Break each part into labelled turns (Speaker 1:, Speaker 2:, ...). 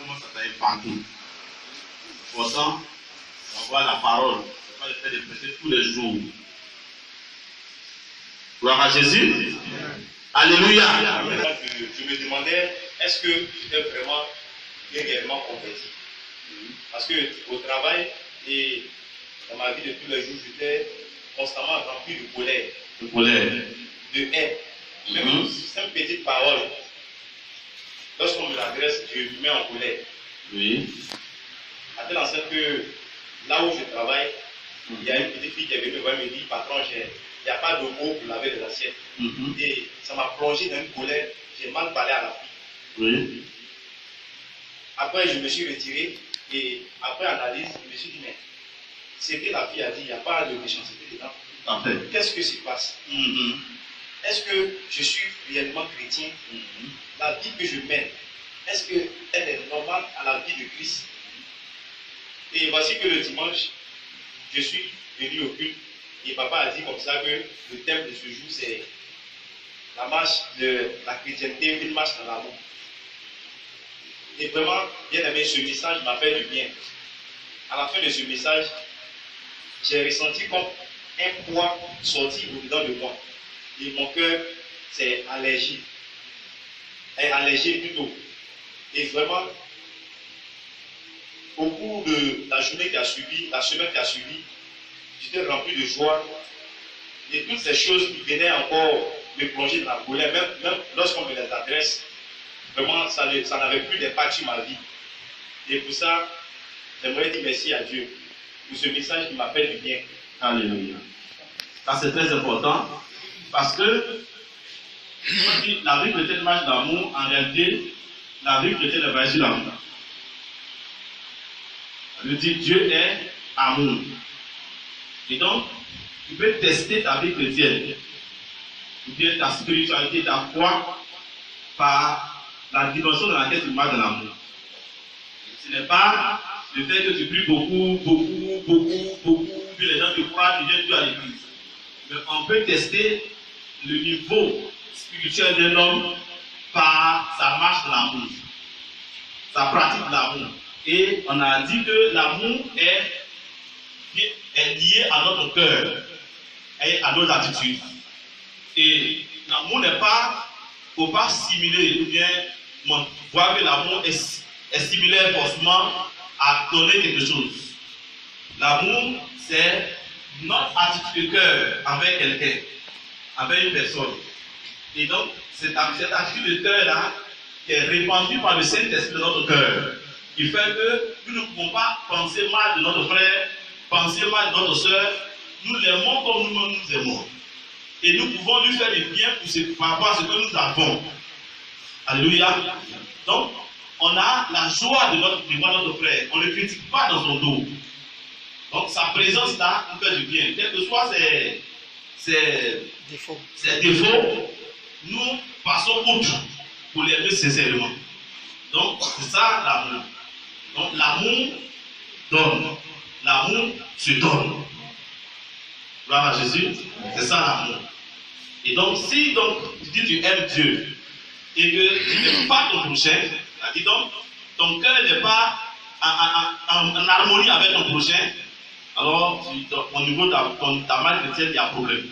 Speaker 1: commence à travailler partout. Pourtant, on voit la parole. On va le faire de prêcher tous les jours. Gloire à Jésus. Alléluia.
Speaker 2: Je me demandais, est-ce que j'étais vraiment réellement converti? Parce que au travail et dans ma vie de tous les jours, j'étais constamment rempli de colère.
Speaker 1: De colère.
Speaker 2: De haine. Même cette petite parole, lorsqu'on me l'adresse, je me mets en colère.
Speaker 1: Oui.
Speaker 2: À tel enseigne que là où je travaille, il y a une petite fille qui est venue me voir et me dit, patron, il n'y a pas de mots pour laver les assiettes. Et ça m'a plongé dans une colère, j'ai mal parlé à la fille.
Speaker 1: Oui.
Speaker 2: Après, je me suis retiré et après analyse, je me suis dit, mais ce que la fille a dit, il n'y a pas de méchanceté dedans. Qu'est-ce que se passe? Est-ce que je suis réellement chrétien? La vie que je mène, est-ce qu'elle est normale à la vie de Christ? Et voici que le dimanche, je suis venu au culte et papa a dit comme ça que le thème de ce jour c'est la marche de la chrétienté, une marche dans l'amour. Et vraiment, bien aimé, ce message m'a fait du bien. À la fin de ce message, j'ai ressenti comme un poids sorti au-dedans de moi. Et mon cœur s'est allégé. Allégé plutôt. Et vraiment, au cours de la journée qui a suivi, la semaine qui a suivi, j'étais rempli de joie. Et toutes ces choses qui venaient encore me plonger dans la colère, même lorsqu'on me les adresse, vraiment, ça n'avait plus d'impact sur ma vie. Et pour ça, j'aimerais dire merci à Dieu pour ce message qui m'a fait du bien.
Speaker 1: Alléluia. Ça, c'est très important parce que la vie chrétienne marche d'amour, en réalité, la vie chrétienne est basée sur l'amour. Ça veut dire Dieu est amour. Et donc, tu peux tester ta vie chrétienne, ou bien ta spiritualité, ta foi, par la dimension dans laquelle tu marches dans l'amour. Ce n'est pas le fait que tu pries beaucoup, que les gens te croient, tu viens plus à l'église. Mais on peut tester le niveau spirituel d'un homme par sa marche dans l'amour, sa pratique de l'amour. Et on a dit que l'amour est lié à notre cœur et à nos attitudes. Et l'amour n'est pas, il ne faut pas simuler, ou bien voir que l'amour est similaire forcément à donner quelque chose. L'amour, c'est notre attitude de cœur avec quelqu'un, avec une personne. Et donc, cette attitude de cœur-là, qui est répandue par le Saint-Esprit de notre cœur, qui fait que nous ne pouvons pas penser mal de notre frère, penser mal de notre soeur, nous l'aimons comme nous-mêmes nous aimons. Et nous pouvons lui faire du bien par rapport à ce que nous avons. Alléluia. Donc, on a la joie de voir notre frère. On ne le critique pas dans son dos. Donc, sa présence là nous fait du bien. Quel que soit ses défauts, nous passons outre pour l'aimer sincèrement. Donc, c'est ça l'amour. Donc, l'amour donne. L'amour se donne. Gloire à Jésus. C'est ça l'amour. Et donc, si tu dis tu aimes Dieu et que tu n'aimes pas ton prochain, dit donc, ton cœur n'est pas en harmonie avec ton prochain, alors au niveau de ta mal chrétienne, il y a un problème.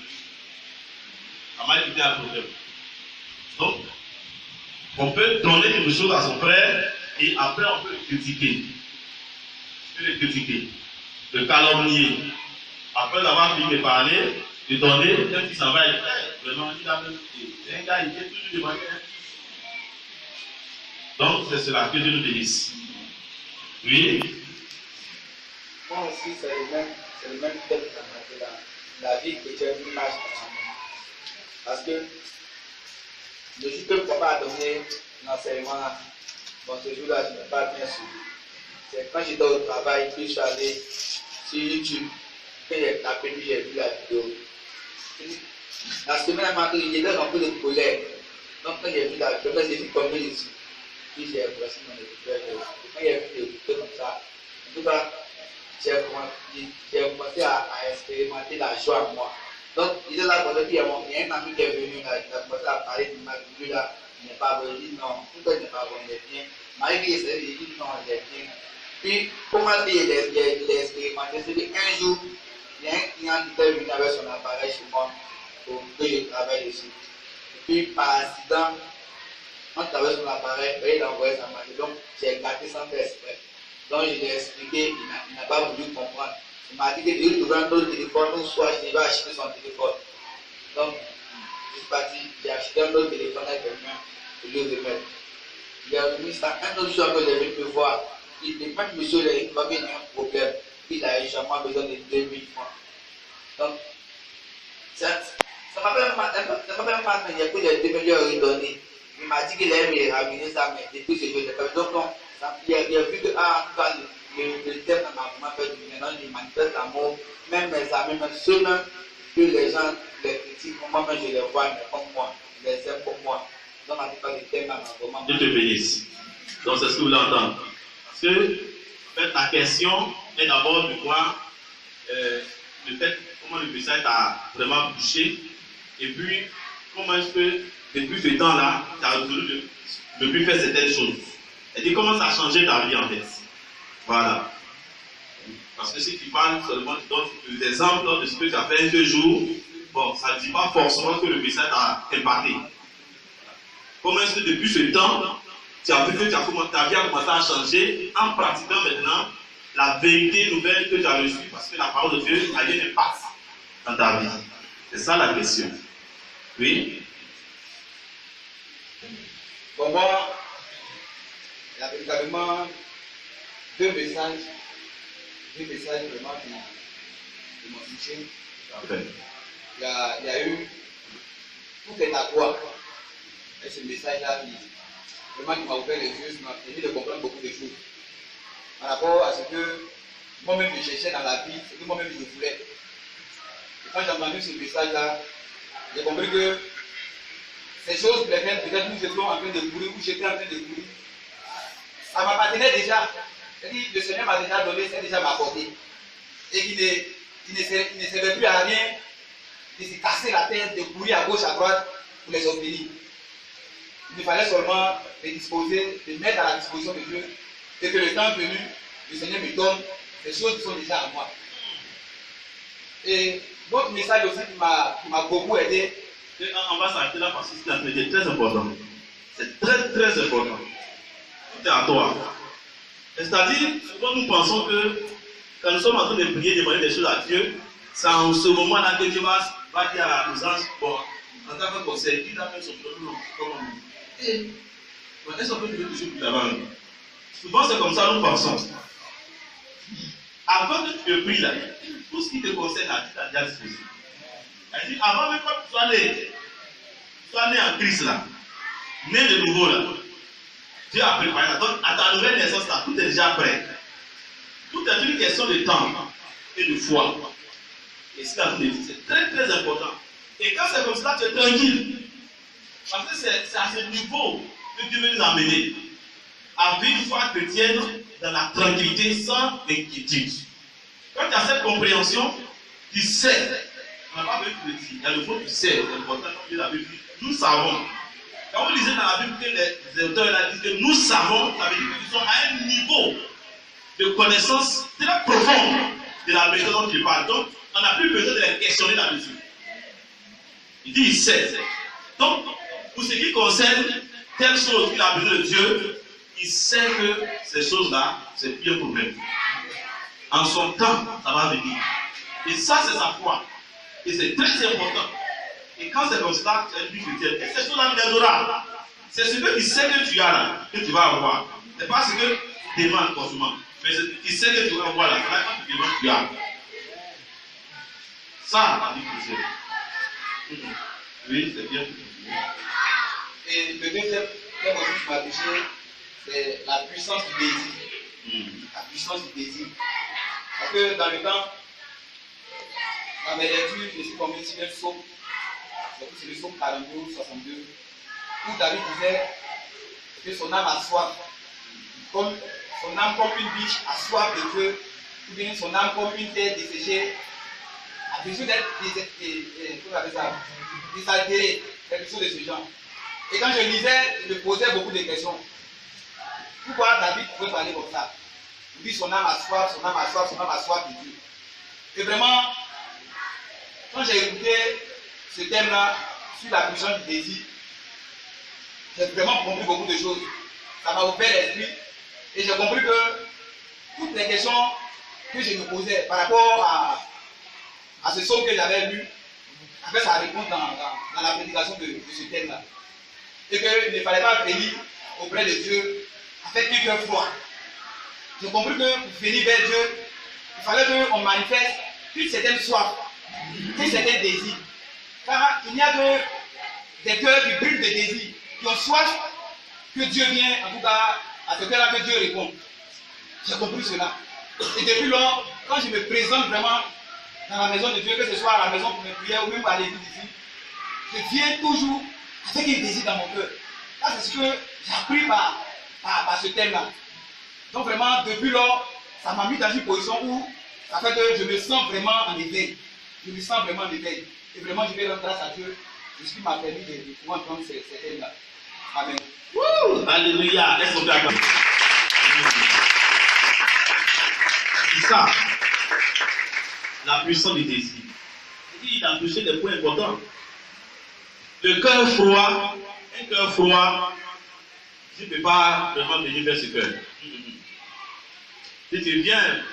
Speaker 1: Ta mal chrétienne, il y a un problème. Donc, on peut donner quelque chose à son frère et après on peut le critiquer. On peut le critiquer, le calomnier. Après avoir fini de parler, de donner, même s'il s'en va, il dit, vraiment, il a même c'est un gars, il est toujours devant lui. Donc, c'est cela que Dieu nous bénisse. Oui.
Speaker 3: Moi aussi, c'est le même thème dans la vie chrétienne, une marche dans l'amour. Parce que le jour que papa a donné l'enseignement là, bon, ce jour-là, je n'ai pas bien suivi. C'est quand j'étais au travail, puis je suis allé sur YouTube, quand j'ai tapé, puis j'ai vu la vidéo. La semaine avant, il était rempli de colère. Donc, quand j'ai vu la vidéo, j'ai vu combien ici. Puis j'ai placé mon écouteur. Quand j'ai vu l'écouteur comme ça, en tout cas, j'ai commencé à expérimenter la joie en moi. Donc, il est là pour dire qu'il y a un ami qui est venu là, il a commencé à parler de ma vie là. n'est pas bon, il dit non, tout n'est pas bon, il est bien. Marie qui essaie de dire non, il est bien. Puis, comment il est expérimenté, c'est qu'un jour, il y a un client qui est venu avec son appareil chez moi pour que je travaille dessus. Puis, par accident, on travaille sur l'appareil, il a envoyé sa main. Donc, j'ai gâté sans faire exprès. Donc, je lui ai expliqué, il n'a pas voulu comprendre. Il m'a dit que de trouver un autre téléphone, ou soit je vais acheter son téléphone. Donc, je suis parti, j'ai acheté un autre téléphone avec quelqu'un, je lui ai remis. Il est revenu ça, un autre jour que il est venu me voir. Il dit, même monsieur, il va venir un problème. Il a jamais besoin de 2000 francs. Donc, ça m'a fait mal, mais il y a plus de 2 millions à donner. Il m'a dit qu'il allait me ramener ça, mais depuis ce jour, il a fait. Donc, non, il a vu que, en tout cas, le thème m'a vraiment fait du bien. Maintenant, il manifeste l'amour, même mes amis, même ceux même que les gens les critiquent, moi-même je les vois, mais comme moi, je les aime comme moi. Donc, en tout cas, le thème m'a vraiment.
Speaker 1: Dieu te bénisse. Donc, c'est ce que vous voulez entendre. Parce que, en fait, la question est d'abord de voir le fait comment le message t'a vraiment touché, et puis comment est-ce que depuis ce temps-là, tu as résolu de plus faire certaines choses. Et puis comment ça a changé ta vie en fait. Voilà. Parce que si tu parles seulement, tu donnes des exemples de ce que tu as fait un deux jours, bon, ça ne dit pas forcément que le message t'a impacté. Comment est-ce que depuis ce temps, tu as vu que ta vie a commencé à changer en pratiquant maintenant la vérité nouvelle que tu as reçue, parce que la parole de Dieu a eu un impact dans ta vie. C'est ça la question. Oui?
Speaker 3: Pour moi, il y a véritablement deux messages vraiment qui m'ont touché. Il y a eu tout est à toi. Et ce message-là vraiment qui m'a ouvert les yeux, m'a permis de comprendre beaucoup de choses. Par rapport à ce que moi-même je cherchais dans la vie, ce que moi-même je voulais. Et quand j'ai entendu ce message-là, j'ai compris que ces choses pour lesquelles peut-être nous étions en train de courir, ou j'étais en train de courir, ça m'appartenait déjà. C'est-à-dire le Seigneur m'a déjà donné, c'est déjà m'apporté. Et qu'il ne servait plus à rien de se casser la tête, de courir à gauche, à droite pour les obtenir. Il me fallait seulement les disposer, les mettre à la disposition de Dieu, et que le temps venu, le Seigneur me donne des choses qui sont déjà à moi. Et d'autres messages aussi qui m'a beaucoup aidé.
Speaker 1: On va s'arrêter là parce que c'est très important. C'est très très important. Tout est à toi. C'est-à-dire, souvent nous pensons que quand nous sommes en train de prier, demander des choses à Dieu, c'est en ce moment-là que Dieu va dire aux anges, bon, en tant que conseil, il a fait son nom, comme on dit. Et, est-ce qu'on peut dire toujours plus avant? Souvent c'est comme ça nous pensons. Avant que tu te pries là, tout ce qui te concerne, Dieu t'a déjà disposé. Elle dit, avant même que tu sois né en Christ là, né de nouveau là, Dieu a préparé là. Donc à ta nouvelle naissance là, tout est déjà prêt. Tout est une question de temps et de foi. Et c'est très très important. Et quand c'est comme ça, tu es tranquille. Parce que c'est à ce niveau que Dieu veut nous amener à vivre une foi chrétienne dans la tranquillité sans inquiétude. Quand tu as cette compréhension, tu sais. On n'a pas besoin de dire. Il y a le mot tu sais, c'est important. Comme la Bible dit, nous savons. Quand vous lisez dans la Bible que les auteurs là disent que nous savons, ça veut dire qu'ils sont à un niveau de connaissance très profonde de la vérité dont il parle. Donc, on n'a plus besoin de les questionner là-dessus. Il dit il sait. Donc, pour ce qui concerne telle chose qu'il a besoin de Dieu, il sait que ces choses-là, c'est bien pour lui. En son temps, ça va venir. Et ça, c'est sa foi. Et c'est très important. Et quand c'est comme ça, tu as une vie chrétienne. Et ces choses-là, il les aura. C'est ce que tu sais que tu as là, que tu vas avoir. Ce n'est pas ce que tu demandes forcément. Mais tu sais que tu vas avoir là. C'est là quand tu demandes, tu as. Ça, la vie chrétienne. Oui, c'est bien.
Speaker 3: Et le deuxième thème aussi qui m'a touché, c'est la puissance du désir. La puissance du désir. Parce que dans le temps, dans mes lectures, je suis tombé sur le psaume. C'est le psaume 42, 62, où David disait que son âme a soif. Comme son âme comme une biche a soif de Dieu, ou bien son âme comme une terre desséchée a besoin d'être désaltérée, quelque chose de ce genre. Et quand je lisais, je me posais beaucoup de questions. Pourquoi David pouvait parler comme ça? Il dit son âme a soif, son âme a soif, son âme a soif de Dieu. Et vraiment, quand j'ai écouté ce thème-là, sur la puissance du désir, j'ai vraiment compris beaucoup de choses. Ça m'a ouvert l'esprit et j'ai compris que toutes les questions que je me posais par rapport à ce psaume que j'avais lu, avait sa réponse dans la prédication de ce thème-là. Et qu'il ne fallait pas venir auprès de Dieu avec un cœur froid. J'ai compris que pour venir vers Dieu, il fallait qu'on manifeste une certaine soif, un certain désir. Car il n'y a que des cœurs qui brûlent de désir, qui ont soif que Dieu vienne, en tout cas, à ce cœur-là que Dieu répond. J'ai compris cela. Et depuis lors, quand je me présente vraiment dans la maison de Dieu, que ce soit à la maison pour mes prières ou même à l'église ici, je viens toujours avec un désir dans mon cœur. Ça, c'est ce que j'ai appris par ce thème-là. Donc vraiment, depuis lors, ça m'a mis dans une position où ça fait que je me sens vraiment en éveil. Je me sens vraiment en éveil. Et vraiment, je vais rendre grâce à Dieu de ce qui m'a permis de pouvoir entendre ces thèmes-là. Amen.
Speaker 1: Wouh! Alléluia! Est-ce qu'on peut acclamer? C'est ça. La puissance du désir. Il a touché des points importants. Le cœur froid, un cœur froid, je ne peux pas vraiment venir vers ce cœur. Si tu viens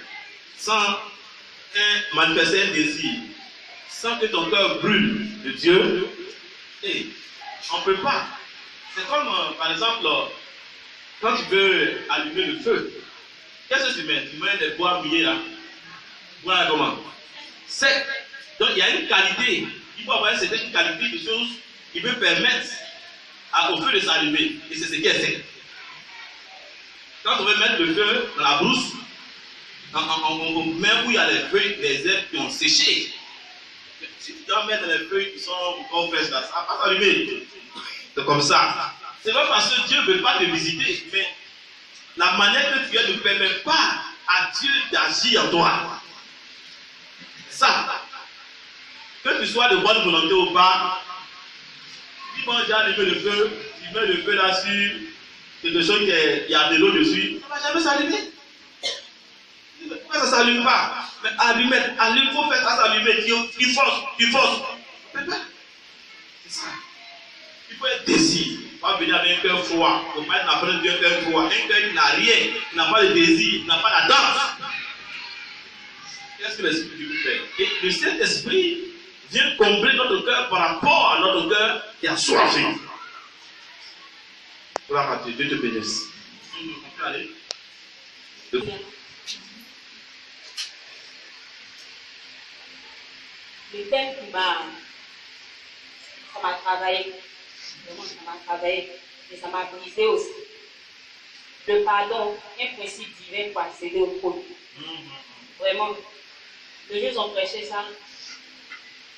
Speaker 1: sans manifester un désir, sans que ton cœur brûle de Dieu, on ne peut pas. C'est comme, par exemple, quand tu veux allumer le feu, qu'est-ce que tu mets? Tu mets des bois mouillés là. Voilà comment. Sec. Donc il y a une qualité. Il faut avoir une certaine qualité de choses qui peut permettre au feu de s'allumer. Et c'est ce qui est sec. Quand on veut mettre le feu dans la brousse, on met où il y a les feuilles, les herbes qui ont séché. Si tu dois mettre les feuilles qui sont encore fraîches là, ça ne va pas s'allumer. C'est comme ça. C'est pas parce que Dieu ne veut pas te visiter, mais la manière que tu es ne permet pas à Dieu d'agir en toi. Ça. Que tu sois de bonne volonté ou pas, si bon déjà allumé le feu, tu mets le feu là sur quelque chose qui a de l'eau dessus, ça ne va jamais s'allumer. Pourquoi ça ne s'allume pas? Mais allumer, il faut faire ça s'allumer. Tu forces. C'est ça. Il faut être désir. Il faut venir avec un cœur froid. Il ne faut pas être après un cœur froid. Un cœur qui n'a rien, qui n'a pas de désir, qui n'a pas la danse. Qu'est-ce que l'Esprit de Dieu fait? Et le Saint-Esprit vient combler notre cœur par rapport à notre cœur qui a soif. Gloire à Dieu. Dieu te bénisse. On peut aller.
Speaker 4: Le thème qui m'a travaillé, vraiment ça m'a travaillé, et ça m'a brisé aussi. Le pardon, un principe divin pour accéder au trône. Vraiment, les gens ont prêché ça,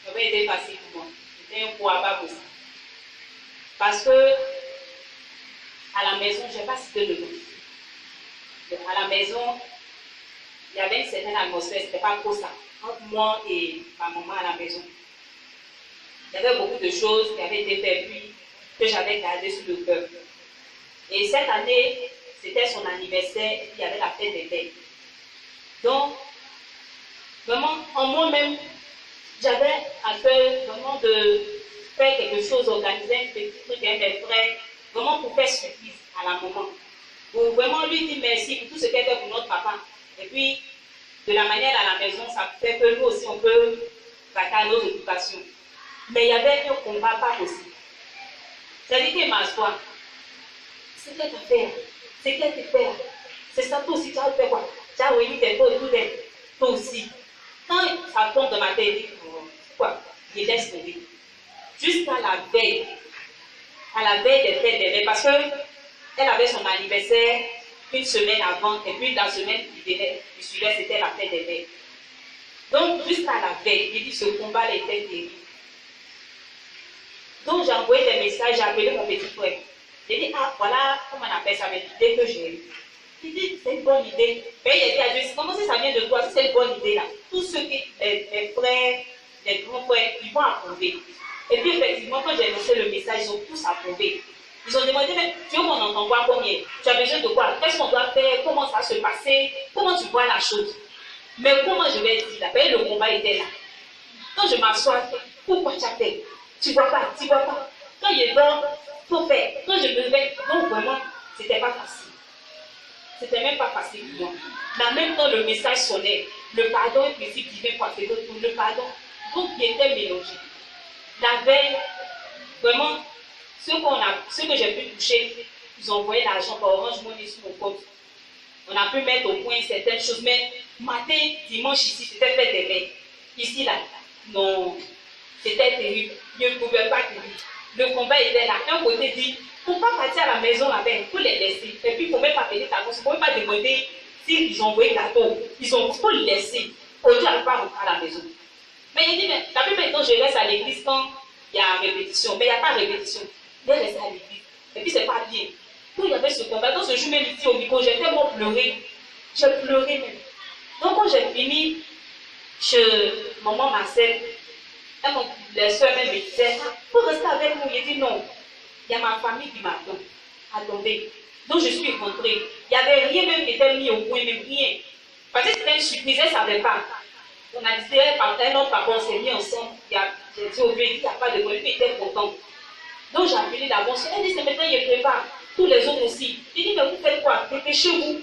Speaker 4: ça avait été facile pour moi. C'était un poids aussi. Parce que, à la maison, je n'ai pas cité le nom. À la maison, il y avait une certaine atmosphère, ce n'était pas trop ça. Entre moi et ma maman à la maison, il y avait beaucoup de choses qui avaient été faites, puis que j'avais gardées sur le cœur. Et cette année, c'était son anniversaire, et puis il y avait la fête des pères. Donc, vraiment, en moi-même, j'avais à cœur vraiment de faire quelque chose, organiser un petit truc avec mes frères, vraiment pour faire surprise à la maman. Pour vraiment lui dire merci pour tout ce qu'elle fait pour notre papa. Et puis, de la manière à la maison, ça fait que nous aussi, on peut vaquer à nos occupations. Mais il y avait un combat pas possible. C'est-à-dire qu'il m'assoit. C'est qu'elle t'a fait. C'est qu'elle t'a fait. C'est ça, toi aussi, tu as fait quoi? Tu as réuni tes potes, tout d'aide. Toi aussi. Quand ça tombe dans ma tête, il dit, quoi? Il laisse tomber. Jusqu'à la veille des fêtes des mères, parce qu'elle avait son anniversaire une semaine avant, et puis la semaine qui suivait, c'était la fête des mères. Donc, jusqu'à la veille, il dit, ce combat était terrible. Donc, j'ai envoyé des messages, j'ai appelé mon petit frère. J'ai dit, ah, voilà, comment on appelle ça, l'idée que j'ai eue. Il dit, c'est une bonne idée. Mais il a dit à Dieu, comment ça vient de toi, c'est une bonne idée là. Tous ceux qui, les frères, les grands frères, ils vont approuver. Et puis effectivement, quand j'ai lancé le message, ils ont tous approuvé. Ils ont demandé, mais tu veux qu'on entende quoi combien? Tu as besoin de quoi? Qu'est-ce qu'on doit faire? Comment ça se passer? Comment tu vois la chose? Mais comment je vais dire là? Le combat était là. Quand je m'assois, pourquoi tu as fait? Tu vois pas, tu vois pas. Quand je dors, il faut faire. Quand je me lève, donc vraiment, c'était pas facile. C'était même pas facile pour moi. Mais en même temps, le message sonnait. Le pardon est principe divin pour faire tout. Le pardon. Donc, il était mélangé. La veille, vraiment, ce que j'ai pu toucher, ils ont envoyé l'argent par Orange Money sur mon compte. On a pu mettre au point certaines choses, mais matin, dimanche ici, c'était fait des mains. Ici, là, non, c'était terrible. Je ne pouvais pas tenir. Le combat était là. Un côté dit, il ne faut pas partir à la maison avec, il faut les laisser. Et puis, il ne faut même pas payer ta bourse, il ne faut même pas demander s'ils ont envoyé gâteau. Il faut les laisser. Aujourd'hui, on ne peut pas rentrer à la maison. Mais il dit, mais la plupart du temps, je reste à l'église quand il y a répétition. Mais il n'y a pas de répétition. Je reste à l'église. Et puis, ce n'est pas bien. Quand il y avait ce combat, dans ce jour même ici au micro, j'ai tellement pleuré. J'ai pleuré même. Donc, quand j'ai fini chez maman Marcel, les soeurs même me disaient, pour rester avec nous. J'ai dit non. Il y a ma famille qui m'attend. Attendez. Donc, je suis rentrée. Il n'y avait rien même qui était mis au point, même rien. Parce que c'était une surprise, elle ne savait pas. On a dit, un autre papa, on s'est mis ensemble. J'ai dit au vieux, il n'y a pas de problème, il était content. Donc, j'ai appelé la bonne soeur. Elle dit, c'est maintenant, il prépare. Tous les autres aussi. Il dit, mais vous faites quoi? Vous êtes chez vous.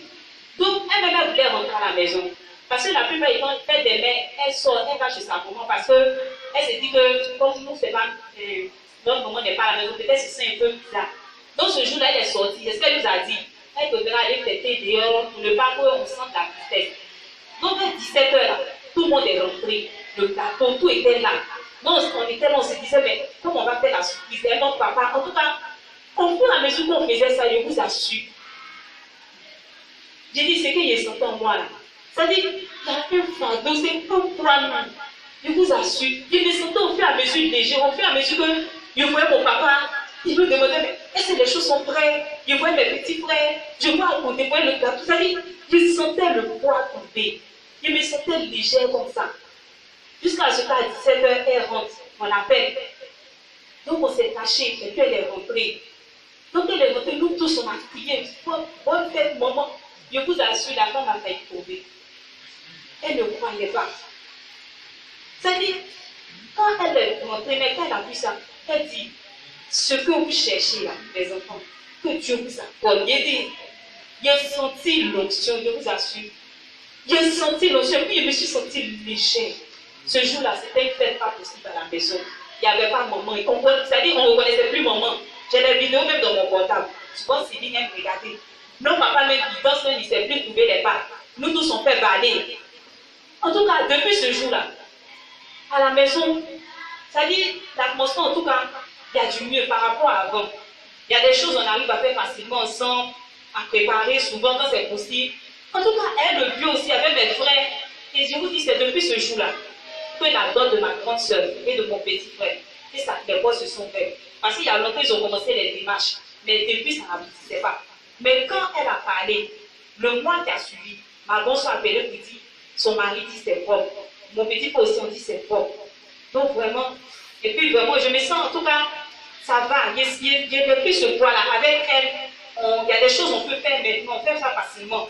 Speaker 4: Donc, elle-même voulait rentrer à la maison. Parce que la plupart du temps, elle fait des mères, elle sort, elle va chez sa maman parce qu'elle se dit que, comme nous, c'est pas, notre maman n'est pas à la maison, peut-être que c'est un peu bizarre. Donc, ce jour-là, elle est sortie. C'est ce qu'elle nous a dit. Elle préférait aller fêter dehors pour ne pas qu'on sente la tristesse. Donc, à 17h, là, tout le monde est rentré. Le gâteau, tout était là. Donc, on était là, on se disait, mais comment on va faire la surprise? Et notre papa, en tout cas, au fur et à mesure qu'on faisait ça, je vous assure. J'ai dit, c'est qu'il sentait en moi là. C'est-à-dire, il y a un fardeau, c'est pas pour moi. Je vous assure. Je me sentais au fur et à mesure léger, au fur et à mesure que je voyais mon papa, il me demandait, mais est-ce que les choses sont prêtes? Je voyais mes petits frères, je vois à côté, le gâteau. C'est-à-dire, je sentais le poids tomber. Je me sentais légère comme ça. Jusqu'à ce qu'à 17h, elle rentre, on l'appelle. Donc, on s'est caché, et puis elle est rentrée. Donc, elle est rentrée, nous tous, on a crié. Bonne fête, maman. Je vous assure, la femme a failli tomber. Elle ne croyait pas. C'est-à-dire, quand elle est rentrée, mais quand elle a vu ça, elle dit, ce que vous cherchez là, les enfants, que Dieu vous accorde. J'ai senti l'onction, je vous assure. J'ai senti l'onction, puis je me suis sentie légère. Ce jour-là, c'était une fête pas possible à la maison. Il n'y avait pas maman. C'est-à-dire qu'on ne reconnaissait plus maman. J'ai les vidéos même dans mon portable. Je pense qu'il vient me regarder. Non, papa même, il pense qu'il ne sait plus trouver les pas. Nous tous, on fait balayer. En tout cas, depuis ce jour-là, à la maison, c'est-à-dire l'atmosphère, en tout cas, il y a du mieux par rapport à avant. Il y a des choses qu'on arrive à faire facilement ensemble, à préparer souvent quand c'est possible. En tout cas, elle, le vieux aussi, avec mes frères. Et je vous dis, c'est depuis ce jour-là que la dot de ma grande soeur et de mon petit frère, et ça, les voix se sont faites. Parce qu'il y a longtemps, ils ont commencé les démarches. Mais depuis, ça n'aboutissait pas. Mais quand elle a parlé, le mois qui a suivi, ma grande soeur a appelé pour dire, son mari dit c'est propre. Mon petit frère aussi, on dit c'est propre. Donc vraiment, et puis vraiment, je me sens, en tout cas, ça va. J'ai depuis ce poids-là. Avec elle, il y a des choses qu'on peut faire maintenant, on fait ça facilement.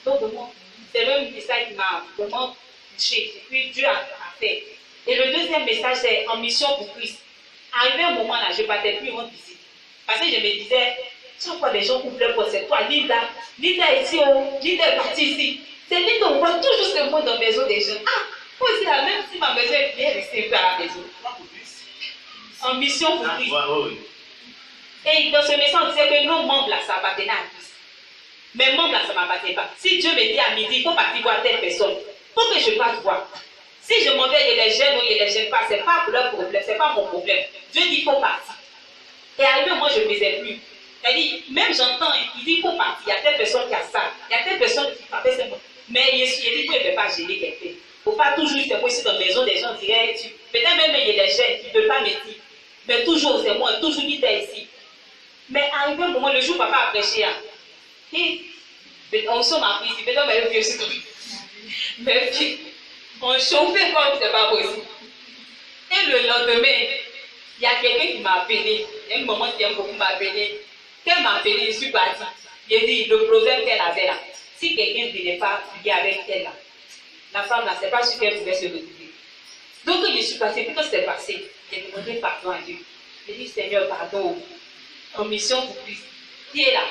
Speaker 4: Donc vraiment, c'est le message qui m'a vraiment touché. Et puis Dieu a fait. Et le deuxième message, c'est en mission pour Christ. Arrivé un moment là, je ne partais plus rendre visite. Parce que je me disais, chaque fois les gens ouvrent leur porte, c'est toi, Linda. Linda est ici, Linda est partie ici. C'est Linda, on voit toujours ce mot dans la maison des gens. Ah, moi aussi, là, même si ma maison est bien restée à la maison. En mission pour Christ. Et dans ce message, on disait que nos membres là, ça appartenait à Christ. Mes membres là, ça ne m'appartient pas. Si Dieu me dit à midi, il faut partir voir telle personne, il faut que je passe voir. Si je m'en vais, il les gêne ou il les gêne pas, ce n'est pas leur problème, ce n'est pas mon problème. Dieu dit qu'il faut partir. Et arrivé, moi, je ne faisais plus. C'est-à-dire, même j'entends, il dit qu'il faut partir. Il y a telle personne qui a ça, il y a telle personne qui fait ça. Mais il dit qu'il ne peut pas gêner quelqu'un. Il ne faut pas toujours, c'est moi ici dans la maison, des gens diraient, peut-être même il y a des gênes qui ne veulent pas me dire. Mais toujours, c'est moi, toujours dit ici. Mais arrivé un moment, le jour où papa a prêché, on s'en m'a pris, peut-être mais le vieux c'est tout. Mais puis, on chauffait comme c'est pas possible. Et le lendemain, Il y a quelqu'un qui m'a appelé, il y a un moment qui m'a appelé. Quand elle m'a appelé, je suis partie. J'ai dit le problème qu'elle avait là. Si quelqu'un ne venait pas prier avec elle là, la femme là, c'est pas sûr qu'elle pouvait se retrouver. Donc je suis passée, puis quand c'est passé, j'ai demandé pardon à Dieu. J'ai dit Seigneur, pardon, en mission pour Christ. Qui est là,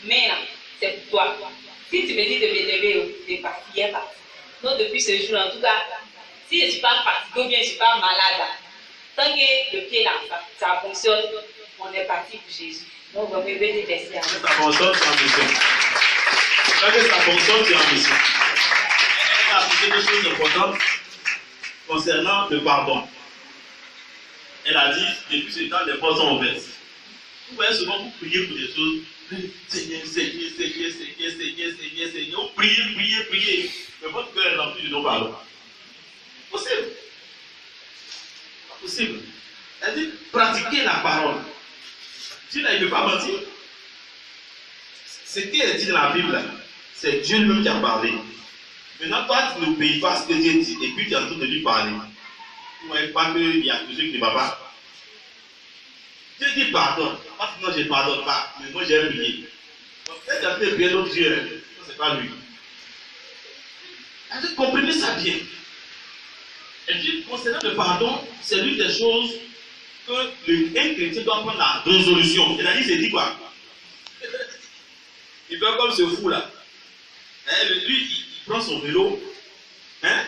Speaker 4: mais là, c'est pour toi. Si tu me dis de me lever, de partir, il est parti. Donc depuis ce jour, en tout cas, si je ne suis pas fatiguée ou bien je ne suis pas malade là, tant que le pied là, ça fonctionne, on est parti pour Jésus. Donc on me veut dire merci à vous.
Speaker 1: Ça fonctionne, c'est en mission. Quand ça fonctionne, c'est en mission. Elle a appliqué des choses importantes concernant le pardon. Elle a dit, depuis ce temps, les portes sont ouvertes. Vous voyez souvent, vous priez pour des choses. Seigneur, Seigneur, Seigneur, Seigneur, Seigneur, Seigneur, Seigneur. Vous priez, priez, priez. Mais votre cœur est rempli de non-pardon. Possible. Pas possible. Elle dit, pratiquez la parole. Dieu là, il ne peut pas mentir. Ce qui est dit dans la Bible, c'est Dieu lui-même qui a parlé. Maintenant, toi, tu n'obéis pas à ce que Dieu dit, et puis tu es en train de lui parler. Vous ne voyez pas qu'il y a quelque chose qui ne va pas. Dieu dit pardon. Parce que moi, je ne pardonne pas. Mais moi, j'ai prié. Donc, quand tu as fait prier d'autres Dieu, ce n'est pas lui. Elle dit, comprenez ça bien. Elle dit, concernant le pardon, c'est l'une des choses que un chrétien doit prendre la résolution. Elle a dit, c'est dit quoi? Il fait comme ce fou là. Lui, il prend son vélo, hein,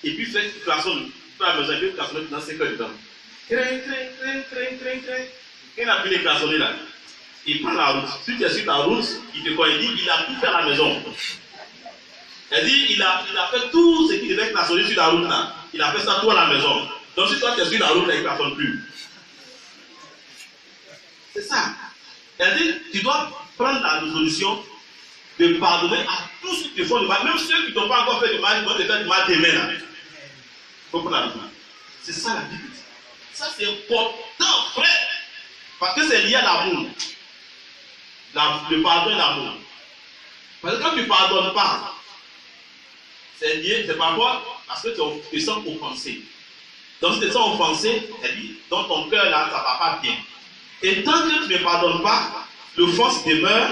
Speaker 1: et puis fait klaxonne. Il fait la maison, il fait klaxonner dans 5 heures de temps. Quand il a pu les klaxonner là, il prend la route. Si tu es sur ta route, il fait quoi? Il dit, il a tout fait à la maison. Elle dit, il a fait tout ce qu'il devait klaxonner sur la route là. Il a fait ça tout à la maison. Donc si toi tu es sur la route là, il ne klaxonne plus. C'est ça. Elle dit, tu dois prendre la résolution de pardonner à tous ceux qui te font du mal, même ceux qui ne t'ont pas encore fait du mal, ils vont te faire du mal demain là. Il faut prendre la résolution. C'est ça la Bible. Ça c'est important, frère. Parce que c'est lié à l'amour. Le pardon et l'amour. Parce que quand tu ne pardonnes pas, c'est lié, c'est par rapport parce que tu te sens offensé. Donc si tu te sens offensé, elle dit, dans ton cœur là, ça ne va pas bien. Et tant que tu ne pardonnes pas, l'offense demeure,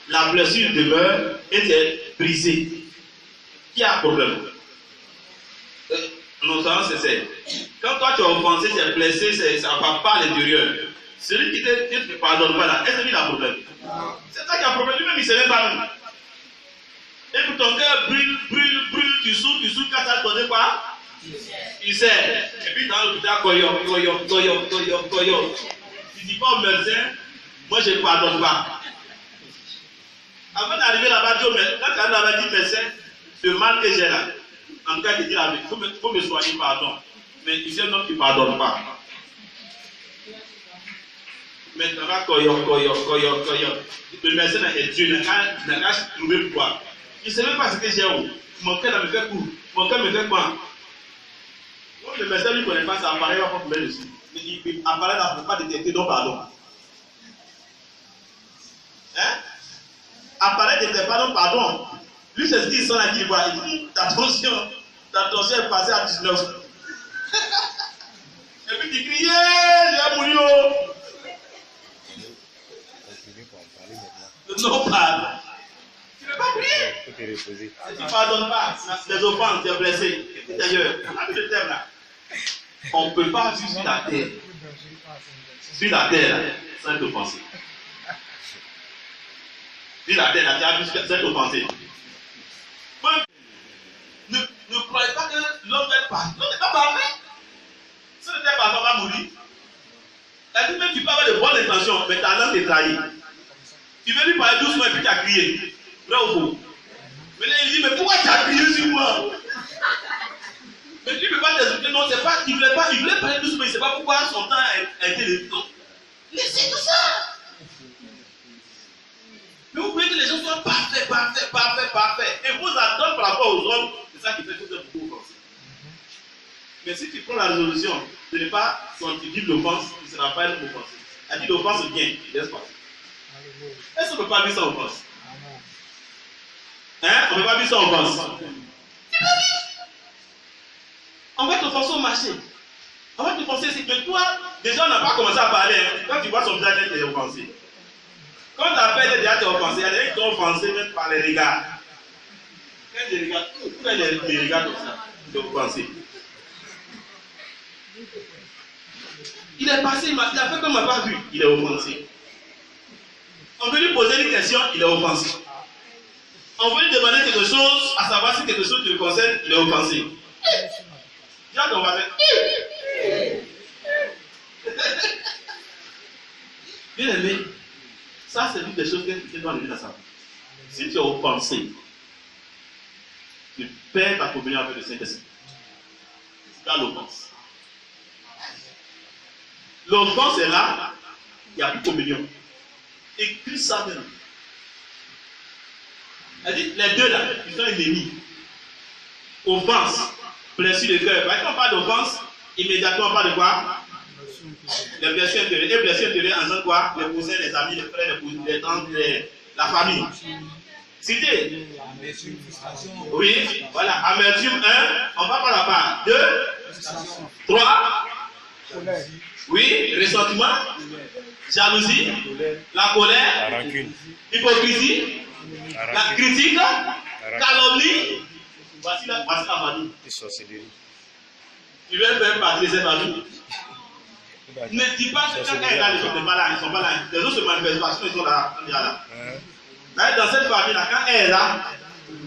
Speaker 1: la blessure demeure et tu es brisé. Qui a un problème? Non, c'est quand toi tu es offensé, tu es blessé, ça ne va pas à l'intérieur. Celui qui ne te pardonne pas là, est-ce qu'il a un problème? C'est ça qui a un problème. Lui-même, il ne sait même pas même. Et puis ton cœur brûle, tu souffres, quand ça te donne quoi? Il sait. Et puis dans l'hôpital, koyo. Tu dis pas au médecin, moi je ne pardonne pas. Avant d'arriver là-bas, quand tu arrives là-bas, dis médecin, ce mal que j'ai là, en tout cas, il dit la vérité, il faut me soigner, pardon. Mais tu sais, non, tu ne pardonnes pas. Maintenant, koyo. Le médecin est Dieu, il n'a qu'à trouver pourquoi. Il ne sait même pas ce que j'ai où. Mon cœur me fait coup. Mon cœur me fait quoi? Le médecin ne connaît pas, ça apparaît pas pour mettre dessus. Il apparaît là pour ne pas détecter, donc pardon. Hein? Apparaît détecter, pardon. Lui, c'est ce qu'il sent là qu'il voit. Il dit, ta tension est passée à 19. Et puis il crie, j'ai mouru. Non, pardon. Tu ne veux pas prier. Si tu ne pardonnes pas les offenses, tu es blessé. D'ailleurs, on a vu le thème là. On ne peut pas vivre sur la terre. Sur la terre, sans t'offenser. Sur la terre, tu as vu sans t'offenser. Ne croyez pas que l'homme n'est pas. L'homme n'est pas parfait. Si l'homme n'est pas parfait, on va mourir. Elle dit même tu peux avoir de bonnes intentions, mais ta langue est trahie. Tu veux lui parler doucement et puis tu as crié. Vrai ou faux? Mais là il dit, mais pourquoi tu as crié sur moi? Mais tu ne peux pas t'expliquer, non, c'est pas, il voulait parler doucement, il ne sait pas pourquoi son temps a été le temps. Laissez tout ça. Mais vous voulez que les gens soient parfaits. Et vous attendez par rapport aux hommes, c'est ça qui fait que vous êtes beaucoup offensés. Mais si tu prends la résolution de ne pas sentir l'offense, tu ne seras pas offensé. Elle dit l'offense vient, laisse passer. Est-ce qu'on ne peut pas vivre sans offense? Hein? On ne peut pas vivre sans offense. On va t'offenser au marché. On va t'offenser, c'est que toi, déjà on n'a pas commencé à parler. Hein. Quand tu vois son visage, tu es offensé. Quand ta père déjà t'es offensé, il y a des gens qui sont offensés même par les regards. Quand ils regardent, les regards comme ça, tu es offensé. Il est passé, il a fait comme il m'a pas vu, il est offensé. On veut lui poser une question, il est offensé. On veut lui demander quelque chose, à savoir si quelque chose te concerne, il est offensé. Dis à ton voisin. Bien aimé, ça c'est l'une des choses que tu dois lever dans sa vie. Si tu es offensé, tu perds ta communion avec le Saint-Esprit. C'est là l'offense. L'offense est là, il n'y a plus de communion. Et Christ ça maintenant. Elle dit, les deux là, ils sont ennemis. Offense, blessure de cœur. Quand on parle d'offense, immédiatement on parle de quoi? Les blessures intérieures. Et blessures intérieures en quoi? Les cousins, les amis, les frères, les tantes, la famille. Citez. Oui, voilà. Amertume 1, on va par la part. 2, 3. Oui, ressentiment, jalousie, la colère,
Speaker 5: La rancune,
Speaker 1: l'hypocrisie, la critique, calomnie. Voici la famille.
Speaker 5: les sorcelleries.
Speaker 1: Tu veux faire partie de cette famille. Ne dis pas que quand elle est là, les gens ne sont pas là, ils ne sont pas là. Les autres se manifestent parce qu'ils sont là. Dans cette famille-là, quand elle est là,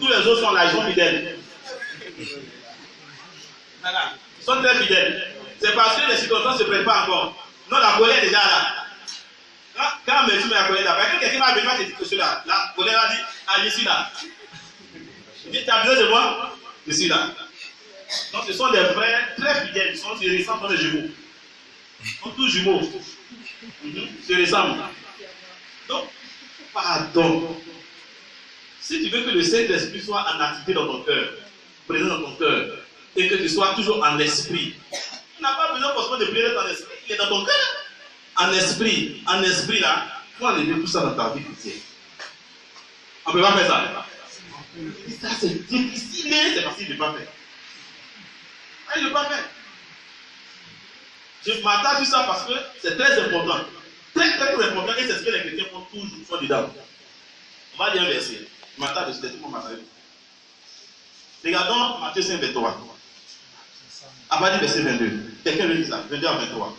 Speaker 1: tous les autres sont là, ils sont fidèles. Ils sont très fidèles. C'est parce que les circonstances ne se prennent pas encore. Non, la colère est déjà là. Quand on me dit la colère là, parce que quelqu'un va venir te dire que cela, la colère a dit, ah, je suis là. Il dit, tu as besoin de moi? Je suis là. Donc ce sont des frères très fidèles, ils ressemblent des jumeaux. Ils sont tous jumeaux. Ils se ressemblent. Donc, pardon. Si tu veux que le Saint-Esprit soit en activité dans ton cœur, présent dans ton cœur, et que tu sois toujours en esprit, tu n'as pas besoin forcément de prier dans ton esprit, il est dans ton cœur. En esprit là, il faut enlever tout ça dans ta vie chrétienne. On ne peut pas faire ça. Ça c'est difficile, mais c'est parce qu'il ne peut pas faire. Il ne peut pas faire. Je m'attends à tout ça parce que c'est très important. Très très très important et c'est ce que les chrétiens font toujours fois dedans. On va dire un verset. Je m'attends à tout mon matériel. Regardons Matthieu 5, 23. À partir du verset 22. Quelqu'un veut dire ça, 22 à 23.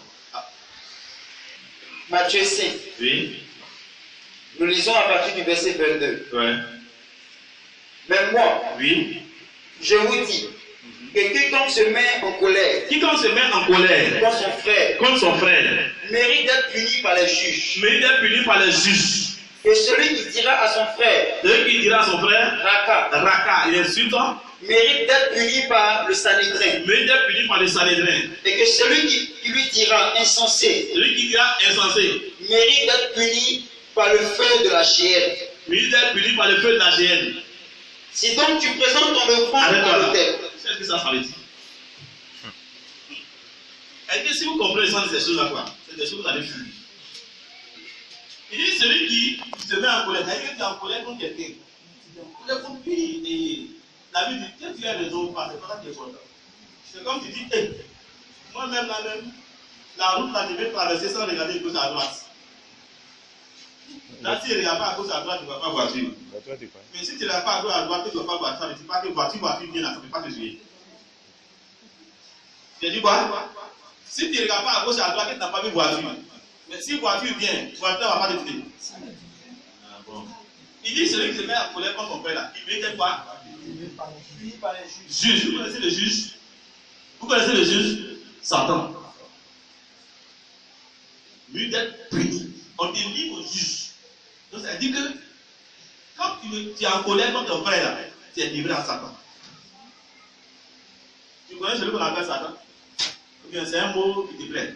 Speaker 3: Matthieu 5.
Speaker 1: Oui.
Speaker 3: Nous lisons à partir du verset 22.
Speaker 1: Ouais.
Speaker 3: Mais moi,
Speaker 1: Oui.
Speaker 3: je vous dis que quiconque se met en colère
Speaker 1: Quiconque se met en colère
Speaker 3: contre son frère
Speaker 1: mérite
Speaker 3: d'être puni par les juges.
Speaker 1: Mérite d'être puni par les juges.
Speaker 3: Et celui qui dira à son frère,
Speaker 1: Celui qui dira à son frère,
Speaker 3: Raka,
Speaker 1: il insulte,
Speaker 3: mérite d'être puni par le Sanhédrin.
Speaker 1: mérite d'être puni par le Sanhédrin.
Speaker 3: Et que celui qui lui dira insensé,
Speaker 1: Celui qui dira insensé,
Speaker 3: mérite d'être puni par le feu de la géhenne.
Speaker 1: mérite d'être puni par le feu de la géhenne.
Speaker 3: Si donc tu présentes ton offrande à l'autel,
Speaker 1: c'est ce que ça veut dire. Est-ce que si vous comprenez le sens de ces choses-là, quoi, c'est des choses que vous allez fuir. Il dit celui qui se met en colère, c'est-à-dire que tu es en colère contre quelqu'un. Tu es contre lui. Et la Bible dit, quand tu as raison ou pas, c'est pas ça qui est content. C'est comme tu dis, hey, moi-même, la route là, je vais traverser sans regarder gauche à droite. Là, si tu ne regardes pas à gauche à droite, tu ne vas pas voiture. Mais si tu ne regardes pas à gauche à droite, tu ne vas pas voiture. Ça ne veut pas que voiture vient là, ça ne peut pas te tuer. Tu dis quoi? Si tu ne regardes pas à gauche à droite, tu n'as pas vu voiture. Mais si voiture vient, voiture ne va pas te tuer. Bon. Il dit celui qui se met à colère contre son père là, il mérite quoi? Fini par les juges. Vous connaissez le juge? Vous connaissez le juge? Satan. Lui d'être puni. On te livre au juge. Donc ça veut dire que quand tu es en colère contre ton frère là, tu es livré à Satan. Tu connais celui qu'on appelle Satan? Ou bien c'est un mot qui te plaît.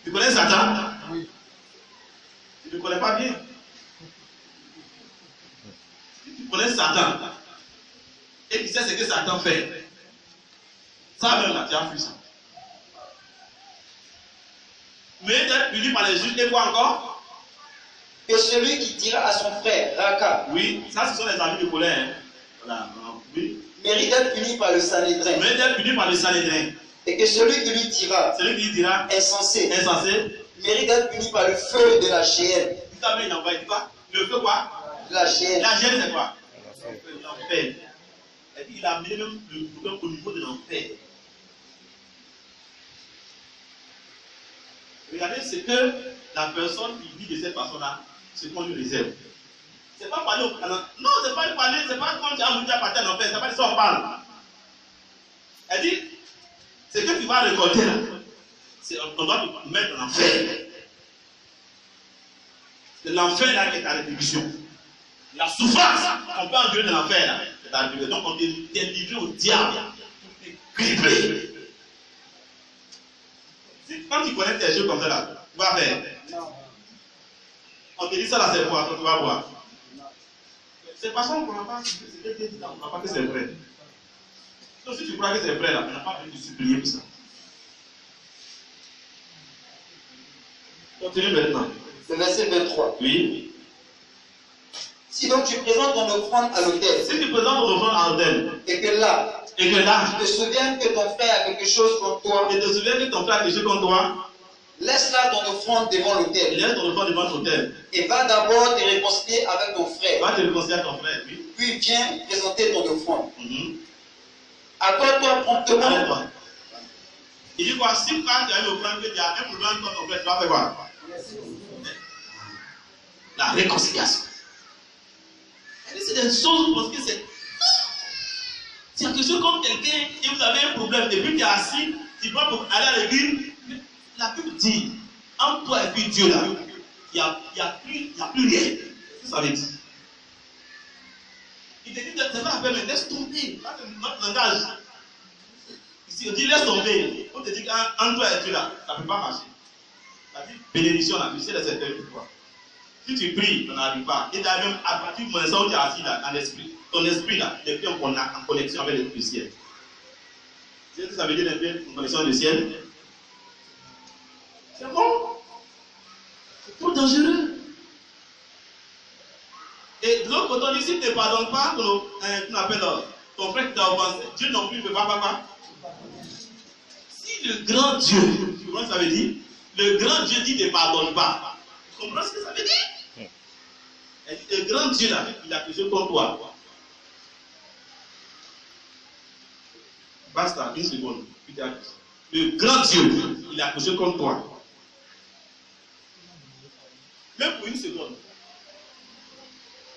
Speaker 1: Tu connais Satan? Oui. Tu ne le connais pas bien. Si tu connais Satan et tu sais ce que Satan fait, ça même là, tu as fui ça. Mais tu es puni par les juges et quoi encore?
Speaker 3: Que celui qui dira à son frère, Raka,
Speaker 1: oui, ça ce sont les amis de colère. Hein. Voilà, oui.
Speaker 3: Mérite d'être puni par le Sanhédrin.
Speaker 1: Mérite d'être puni par le Sanhédrin.
Speaker 5: Et que celui qui lui dira, insensé, mérite d'être puni par le feu de la géhenne.
Speaker 1: Le feu quoi?
Speaker 5: De la géhenne.
Speaker 1: La géhenne c'est quoi? L'enfer. Il a amené même le problème au niveau de l'enfer. Regardez ce que la personne qui vit de cette façon-là, ce qu'on lui réserve. C'est pas parler au non, c'est pas parler, c'est pas quand tu as voulu partir en enfer, c'est pas de ça on parle. Elle dit, ce que tu vas récolter là, on doit te mettre en enfer. C'est l'enfer là qui est ta rétribution. La souffrance qu'on peut endurer de l'enfer là, c'est ta rétribution. Donc on t'est livré au diable pour te gripper. Quand tu connais tes jeux comme ça là, tu vas faire. On te dit ça là c'est quoi, tu vas voir. C'est parce qu'on ne croit pas que c'est Dieu dit, on ne croit pas que c'est vrai. Donc si tu crois que c'est vrai là, on n'a pas besoin de supplier pour ça. Continue maintenant.
Speaker 5: Le verset 23.
Speaker 1: Oui.
Speaker 5: Si donc tu présentes ton offrande à l'autel.
Speaker 1: Si tu présentes ton offrande à l'autel.
Speaker 5: Et que là,
Speaker 1: tu
Speaker 5: te souviens que ton frère a quelque chose contre toi.
Speaker 1: Et te souviens que ton frère a quelque chose contre toi.
Speaker 5: Laisse là ton offrande devant l'autel.
Speaker 1: Laisse ton offrande devant l'autel.
Speaker 5: Et va d'abord te réconcilier avec ton frère.
Speaker 1: Va te réconcilier avec ton frère, oui.
Speaker 5: Puis viens présenter ton offrande. Accorde-toi promptement.
Speaker 1: Arrête-toi. Il dit quoi? Si quand tu as une offrande, que tu as un problème contre ton frère, tu vas faire quoi? La réconciliation. C'est des choses parce que c'est. Si quelque chose comme quelqu'un et vous avez un problème, et puis tu es assis, tu vas pour aller à l'église, la Bible dit, entre toi et puis Dieu là, il n'y a plus rien. Ça veut dire. Il te dit, c'est pas la peine, mais laisse tomber. Là, c'est notre langage. Ici, on dit laisse tomber. On te dit qu'entre toi et Dieu là, ça ne peut pas marcher. Ça dit bénédiction là, tu sais les cercueils pour toi. Si tu pries, on n'arrive pas. Et d'ailleurs, même à partir du moment où tu es assis là, dans l'esprit, ton esprit là, il est plus en connexion avec le ciel. Tu sais ce que ça veut dire d'être en connexion avec le ciel? C'est bon. C'est trop dangereux. Et de l'autre côté, on dit si tu ne pardonnes pas, tu appelles ton frère qui t'a offensé, Dieu non plus ne peut pas. Si le grand Dieu, tu vois ce que ça veut dire? Le grand Dieu dit ne pardonne pas. Tu comprends ce que ça veut dire? Le grand Dieu là, il a quelque chose contre toi. Basta, une seconde. Le grand Dieu, il a quelque chose contre toi. Même pour une seconde.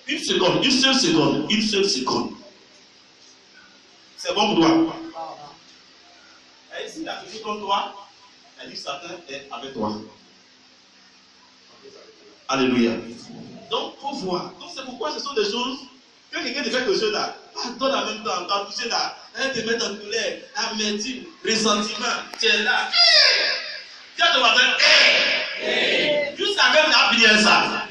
Speaker 1: Une seule seconde. C'est bon pour toi. Et s'il a quelque chose contre toi, elle dit Satan est avec toi. Alléluia. Donc, il faut voir. Donc, c'est pourquoi ce sont des choses que quelqu'un te fait quelque chose là. Pardonne en même temps, quand tu sais là, elle te met en colère, amertume, ressentiment, tu es là. Tu as ton matin. Jusqu'à quand tu as fini ça.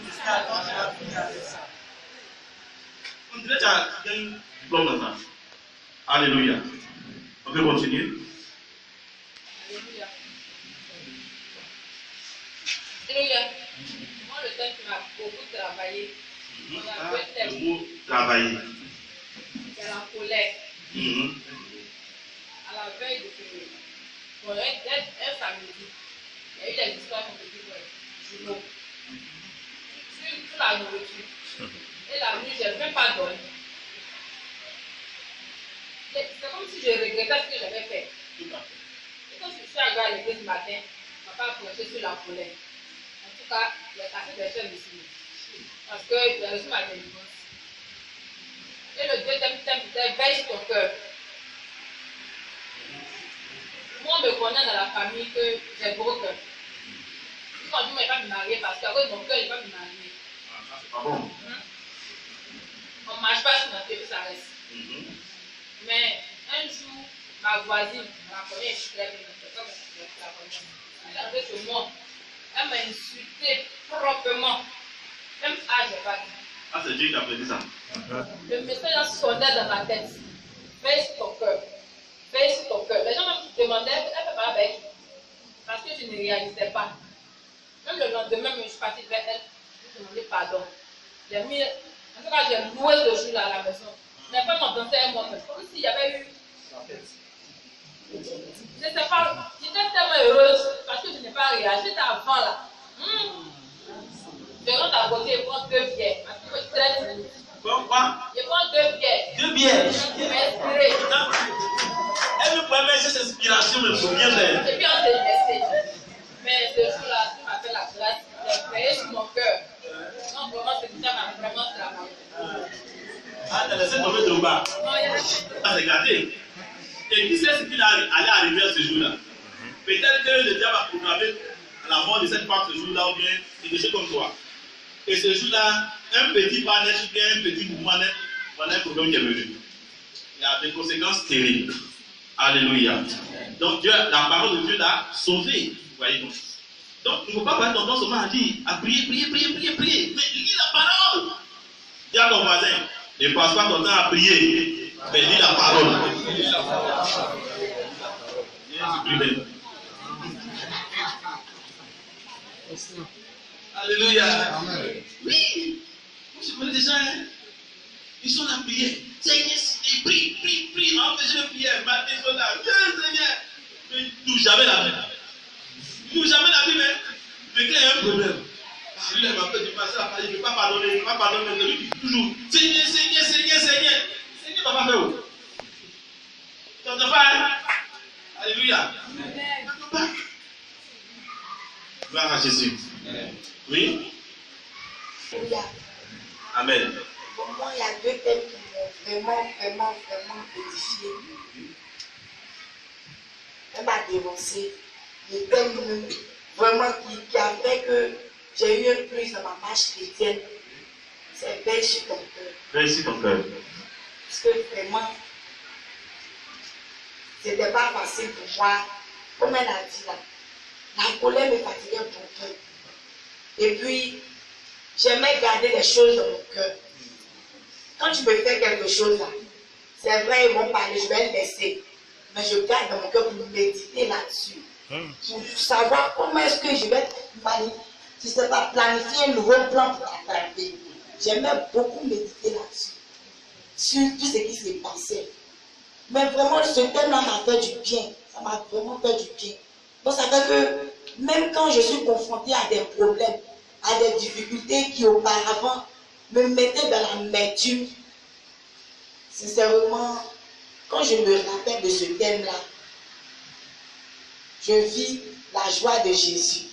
Speaker 1: On dirait que tu as un diplôme dans ça. Alléluia. On peut continuer.
Speaker 4: Alléluia. Moi, le thème qui m'a beaucoup travaillé, on a deux thèmes.
Speaker 1: Le mot travailler.
Speaker 4: C'est la colère. À la veille de Pérou, pour un samedi, il y a eu des histoires de petits journaux sur la nourriture. Et la nuit, je n'ai même pas dormi. C'est comme si je regrettais ce que j'avais fait. Et quand je suis arrivé à l'église ce matin, ma papa a prêché sur la colère. En tout cas, il a cassé des chaînes ici. Parce que j'ai reçu ma délivrance. Et le deuxième thème, c'était veille sur ton cœur. Moi, on me connaît dans la famille que j'ai gros cœur. Quand je ne vais pas me marier parce qu'à cause de mon cœur, je ne vais pas me marier.
Speaker 1: C'est pas bon.
Speaker 4: On ne marche pas sur notre pied, ça reste. Mais un jour, ma voisine, la connaît, je l'ai comme la connaît. Elle est arrivée chez moi. Elle m'a insulté proprement. Même âge, j'ai pas dit.
Speaker 1: Ah, c'est Dieu qui a fait ça.
Speaker 4: Le message sonnait dans ma tête. Veille sur ton cœur. Veille sur ton cœur. Les gens me demandaient, elle peut pas avec. Parce que je ne réalisais pas. Même le lendemain, je suis partie vers elle. Je lui ai demandé pardon. J'ai mis, en tout cas, j'ai loué ce jour-là à la maison. Je n'ai pas m'entendé un moment. Comme s'il y avait eu.
Speaker 6: Je sais pas, j'étais tellement heureuse parce que je n'ai pas réagi. J'étais avant là. Je rentre à côté et prends 2 bières. Parce que je traite.
Speaker 1: Quoi?
Speaker 6: Je prends 2 bières.
Speaker 1: 2 bières.
Speaker 6: Je m'inspirer.
Speaker 1: Elle me permet cette inspiration de me bien d'elle.
Speaker 6: Et puis on s'est laissé. Mais ce jour-là, Dieu m'a fait la grâce. J'ai créé sur mon cœur. Non, vraiment, c'est ça m'a vraiment travaillé.
Speaker 1: Ah, t'as laissé tomber de bas.
Speaker 6: Non, il y a
Speaker 1: Ah, regardez. Et qui sait ce qu'il allait arriver à ce jour-là? Peut-être que le diable a programmé la mort de cette femme ce jour-là ou bien quelque chose comme toi. Et ce jour-là, un petit pas net ou bien un petit mouvement net, voilà un problème qui est venu. Il y a des conséquences terribles. Alléluia. Donc Dieu, la parole de Dieu l'a sauvé. Voyez donc. Donc il ne faut pas avoir tendance seulement à dire, à prier. Mais lis la parole. Dis à ton voisin, ne passe pas ton temps à prier, mais lis la parole. Alléluia. Oui. Je connais des gens, hein? Ils sont là à prier. Seigneur, ils prient. Empêchez de prier. Matin, ils sont là. Seigneur. Mais ils n'ouvrent jamais la Bible. Ils n'ouvrent jamais la Bible. Mais quand il y a un problème, celui-là m'a fait du passer la parole. Je ne peux pas pardonner. Celui qui dit toujours Seigneur. Seigneur va pas faire où? Tu n'entends pas, hein? Alléluia. Amen. Gloire à Jésus. Oui? Amen.
Speaker 7: Pour moi, il y a 2 thèmes qui m'ont vraiment édifié. Elle m'a dénoncé. Le thème vraiment qui a fait que j'ai eu un plus dans ma marche chrétienne. C'est veille sur ton cœur.
Speaker 1: Veille sur ton cœur.
Speaker 7: Parce que vraiment, c'était pas facile pour moi. Comme elle a dit là, la colère me fatiguait beaucoup. Et puis, j'aimais garder les choses dans mon cœur. Quand tu me fais quelque chose là, c'est vrai, ils vont parler, je vais le laisser. Mais je garde dans mon cœur pour méditer là-dessus. Pour savoir comment est-ce que je vais si c'est pas planifier un nouveau plan pour t'attraper. J'aimais beaucoup méditer là-dessus. Sur tout ce qui s'est passé. Mais vraiment, ce thème-là m'a fait du bien. Ça m'a vraiment fait du bien. Donc ça fait que même quand je suis confrontée à des problèmes, à des difficultés qui auparavant me mettaient dans l'amertume, sincèrement, quand je me rappelle de ce thème-là, je vis la joie de Jésus.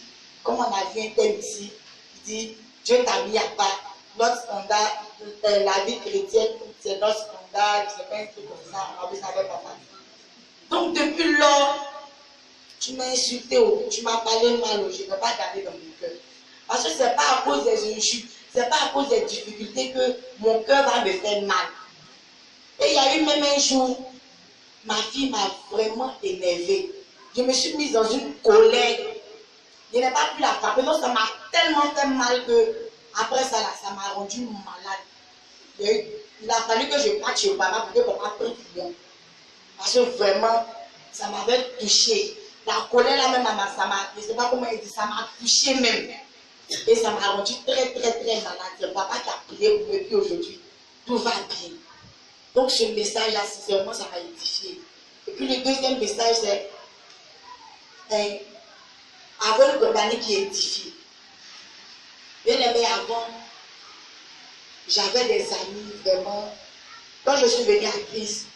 Speaker 7: Comme on a vu un thème ici, il dit, Dieu t'a mis à part. Notre standard, la vie chrétienne, c'est notre standard, c'est pas un truc comme ça, on ne savait pas. Donc depuis lors, tu m'as insulté, tu m'as parlé mal, je ne peux pas garder dans mon cœur. Parce que ce n'est pas à cause des injures, ce n'est pas à cause des difficultés que mon cœur va me faire mal. Et il y a eu même un jour, ma fille m'a vraiment énervée. Je me suis mise dans une colère. Je n'ai pas pu la frapper. Donc ça m'a tellement fait mal que après ça, là, ça m'a rendu malade. Il a fallu que je parte chez papa pour que papa prie pour moi. Parce que vraiment, ça m'avait touché. La colère là même, ça m'a, je ne sais pas comment il dit, ça m'a touché même. Et ça m'a rendu très malade. C'est papa qui a prié pour me dire aujourd'hui, tout va bien. Donc ce message là, sincèrement, ça m'a édifié. Et puis le deuxième message, c'est avoir une compagnie qui édifie. Bien aimé, avant, j'avais des amis vraiment. Quand je suis venue à Christ,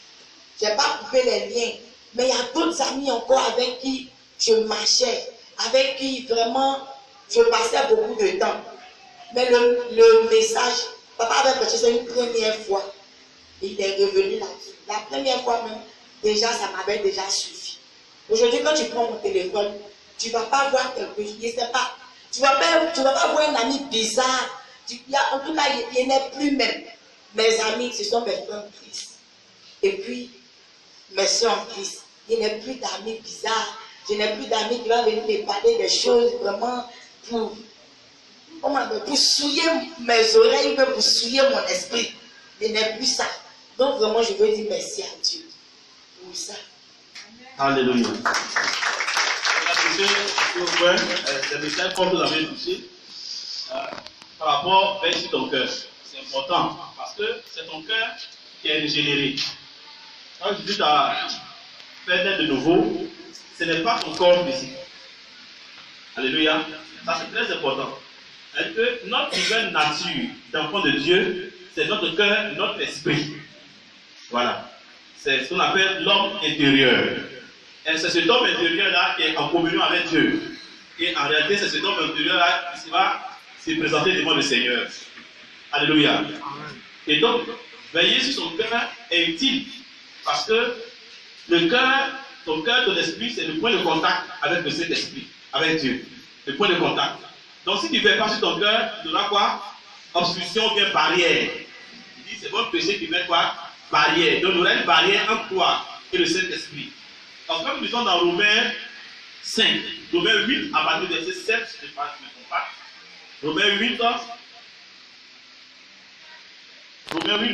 Speaker 7: je n'ai pas coupé les liens. Mais il y a d'autres amis encore avec qui je marchais, avec qui vraiment je passais beaucoup de temps. Mais le message, papa avait prêché ça une première fois. Et il est revenu là-dessus. La première fois même, déjà, ça m'avait déjà suffi. Aujourd'hui, quand tu prends mon téléphone, tu ne vas pas voir quelque chose, je ne sais pas. Tu ne vas pas voir un ami bizarre. En tout cas, il n'est plus même. Mes amis, ce sont mes frères en Christ. Et puis, mes soeurs en Christ. Il n'y a plus d'amis bizarres. Je n'ai plus d'amis qui vont venir me parler des choses vraiment pour souiller mes oreilles, pour souiller mon esprit. Je n'ai plus ça. Donc vraiment, je veux dire merci à Dieu pour ça.
Speaker 1: Alléluia. C'est le message qu'on vous avez touché par rapport à ton cœur. C'est important parce que c'est ton cœur qui est régénéré. Quand Jésus t'a fait naître de nouveau, ce n'est pas ton corps physique. Alléluia. Ça, c'est très important. Et que notre nouvelle nature d'enfant de Dieu, c'est notre cœur, notre esprit. Voilà. C'est ce qu'on appelle l'homme intérieur. Et c'est cet homme intérieur-là qui est en communion avec Dieu. Et en réalité, c'est cet homme intérieur-là qui va se présenter devant le Seigneur. Alléluia. Et donc, veiller sur son cœur est utile. Parce que le cœur, ton cœur, ton esprit, c'est le point de contact avec le Saint-Esprit, avec Dieu. Le point de contact. Donc, si tu ne fais pas sur ton cœur, tu auras quoi? Obstruction ou bien barrière. Il dit, c'est votre péché qui met quoi? Barrière. Donc, il y aura une barrière entre toi et le Saint-Esprit. Donc, comme nous sommes dans Romains 5, Romains 8, à partir du verset 7, je ne me trompe pas. Romains 8,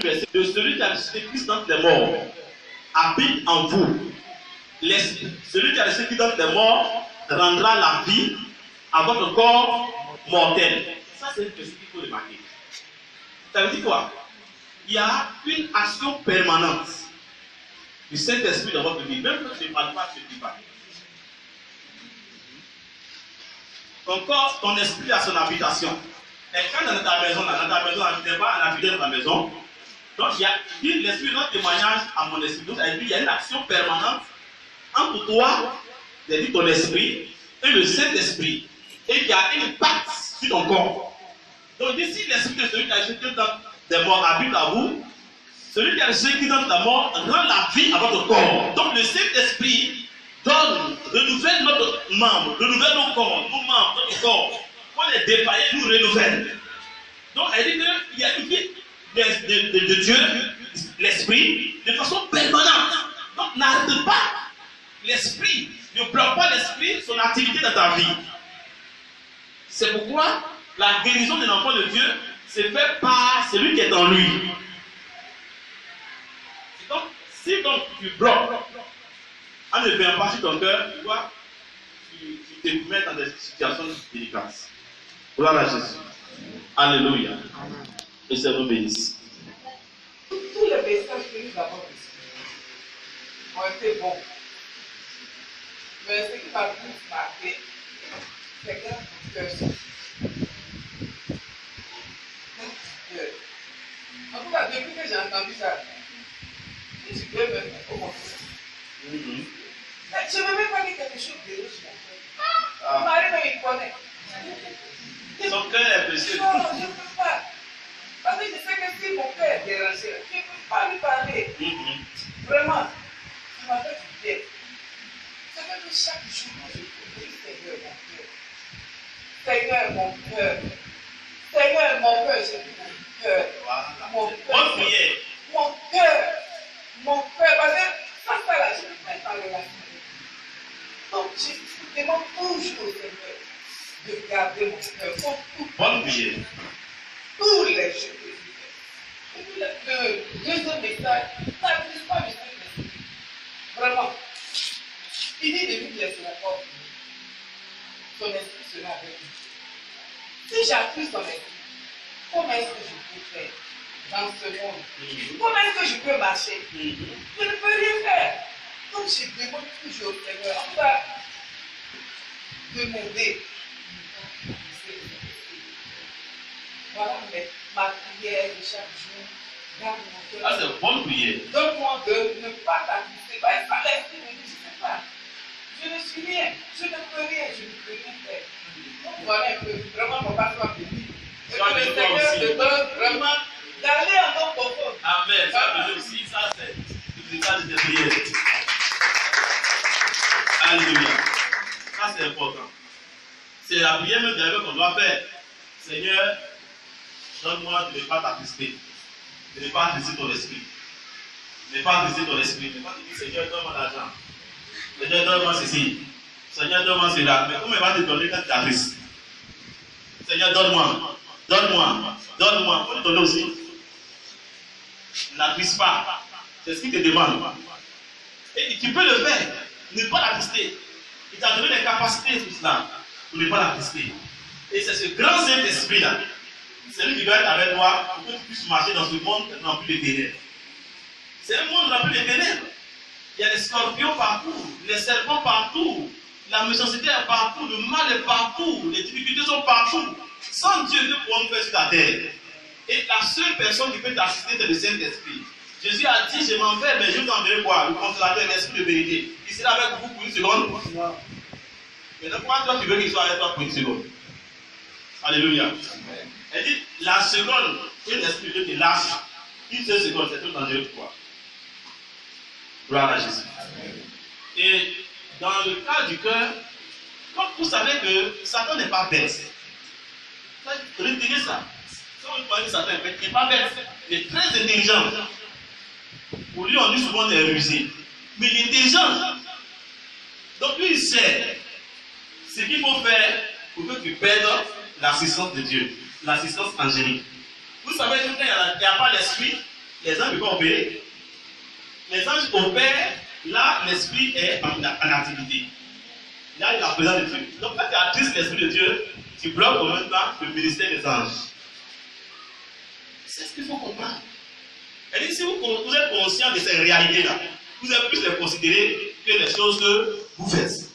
Speaker 1: verset 2. Celui qui a ressuscité Christ d'entre les morts habite en vous. Celui qui a ressuscité Christ d'entre les morts rendra la vie à votre corps mortel. Ça, c'est une question qu'il faut remarquer. Ça veut dire quoi? Il y a une action permanente du Saint-Esprit dans votre vie. Même quand je ne parle pas, je ne dis pas. Ton corps, ton esprit a son habitation. Et quand dans ta maison, n'habite pas à l'habiter dans ta maison. Donc, l'esprit donne témoignage à mon esprit. Donc, il y a une action permanente entre toi, ton esprit, et le Saint-Esprit. Et qui a un impact sur ton corps. Donc, si l'esprit de celui qui a jeté dans des morts habite à vous, celui qui a jeté dans ta mort rend la vie à votre corps. Donc, le Saint-Esprit renouvelle notre membre, renouvelle nos corps, nos membres, notre corps. Quand on est dépaillé, nous renouvelle. Donc, elle dit qu'il y a une vie de Dieu, l'esprit, de façon permanente. Donc, n'arrête pas l'esprit, ne bloque pas l'esprit, son activité dans ta vie. C'est pourquoi la guérison de l'enfant de Dieu se fait par celui qui est en lui. Donc, si donc tu bloques, en ne vient pas sur ton cœur, tu vois, tu te mets dans des situations délicates. Gloire à Jésus. Alléluia. Et ça nous bénisse.
Speaker 3: Tous les messages que nous avons reçus ont été bons. Mais ce qui m'a plus marqué, c'est que en tout cas, depuis que j'ai entendu ça, je peux me faire commencer. Je ne veux même pas dire quelque chose de riche. Mon mari me connaît.
Speaker 1: Son cœur est précieux.
Speaker 3: Non, je ne peux pas. Parce que je sais que si mon cœur est dérangé, je ne peux pas lui parler. Vraiment, ça m'a fait du bien. C'est que chaque jour, je peux dire Seigneur, mon cœur. Seigneur, mon cœur, je dis mon cœur. Mon cœur. Mon cœur. Mon cœur. Parce que ça, là, je ne peux pas parler la Donc, je demande toujours au Seigneur de garder mon cœur.
Speaker 1: Bonne prière.
Speaker 3: Tous les jours. Et puis le deuxième message, ça ne dit pas le Seigneur. Vraiment. Il dit de lui laisser la porte. Son esprit sera avec lui. Si j'appuie son esprit, comment est-ce que je peux faire dans ce monde? Comment est-ce que je peux marcher? Je ne peux rien faire. Donc je demande toujours au Seigneur, en tout cas, de m'aider. Voilà ma prière de chaque jour. Garde mon cœur.
Speaker 1: Ah, c'est une bonne prière.
Speaker 3: Donne-moi de ne pas t'assister. Pas l'esprit me dit, je ne sais pas. Je ne suis rien. Je ne peux rien. Je ne peux rien faire. Donc voilà un peu. Vraiment, mon pasteur me dit. Et que le Seigneur te donne vraiment d'aller en ton confort.
Speaker 1: Amen. Ça veut aussi, ça c'est le résultat de tes prières. Alléluia. Ça c'est important. C'est la prière même d'ailleurs qu'on doit faire. Seigneur, donne-moi de ne pas t'attrister. De ne pas attrister ton esprit. De ne pas attrister ton esprit. De ne pas te dire, Seigneur, donne-moi l'argent. Seigneur, donne-moi ceci. Seigneur, donne-moi cela. Mais comment il va te donner quand tu t'attristes? Seigneur, donne-moi. Donne-moi. Donne-moi. Il faut te donner aussi. N'attriste pas. C'est ce qu'il te demande. Et tu peux le faire. Ne pas l'attrister. Il t'a donné les capacités pour cela. Pour ne pas l'attrister. Et c'est ce grand Saint-Esprit-là. C'est lui qui doit être avec toi pour que tu puisses marcher dans ce monde rempli de ténèbres. C'est un monde rempli de ténèbres. Il y a des scorpions partout, les serpents partout, la méchanceté est partout, le mal est partout, les difficultés sont partout. Sans Dieu, nous pouvons faire sur la terre. Et la seule personne qui peut t'assister, c'est le Saint-Esprit. Jésus a dit, je m'en vais, mais je vous enverrai quoi? Le consolateur, l'esprit de vérité. Il sera avec vous pour une seconde. Maintenant, pourquoi toi tu veux qu'il soit avec toi pour une seconde? Alléluia. Elle dit, la seconde, que l'esprit de Dieu te lâche, une seule seconde, c'est tout dangereux pour toi. Gloire à Jésus. Et dans le cas du cœur, comme vous savez que Satan n'est pas bête. Retenez ça. Si on parle de Satan, il n'est pas bête. Il est très intelligent. Pour lui, on dit souvent des rusés. Mais il est intelligent. Donc lui, il sait ce qu'il faut faire pour que tu perdes l'assistance de Dieu, l'assistance angélique. Vous savez que quand il n'y a pas l'esprit, les anges ne peuvent pas opérer. Les anges opèrent, là l'esprit est en activité. Là il y a la présence de Dieu. Donc quand tu attristes l'esprit de Dieu, tu bloques au même temps le ministère des anges. C'est ce qu'il faut comprendre. Et si vous êtes conscient de ces réalités-là, vous êtes plus les considérer que les choses que vous faites.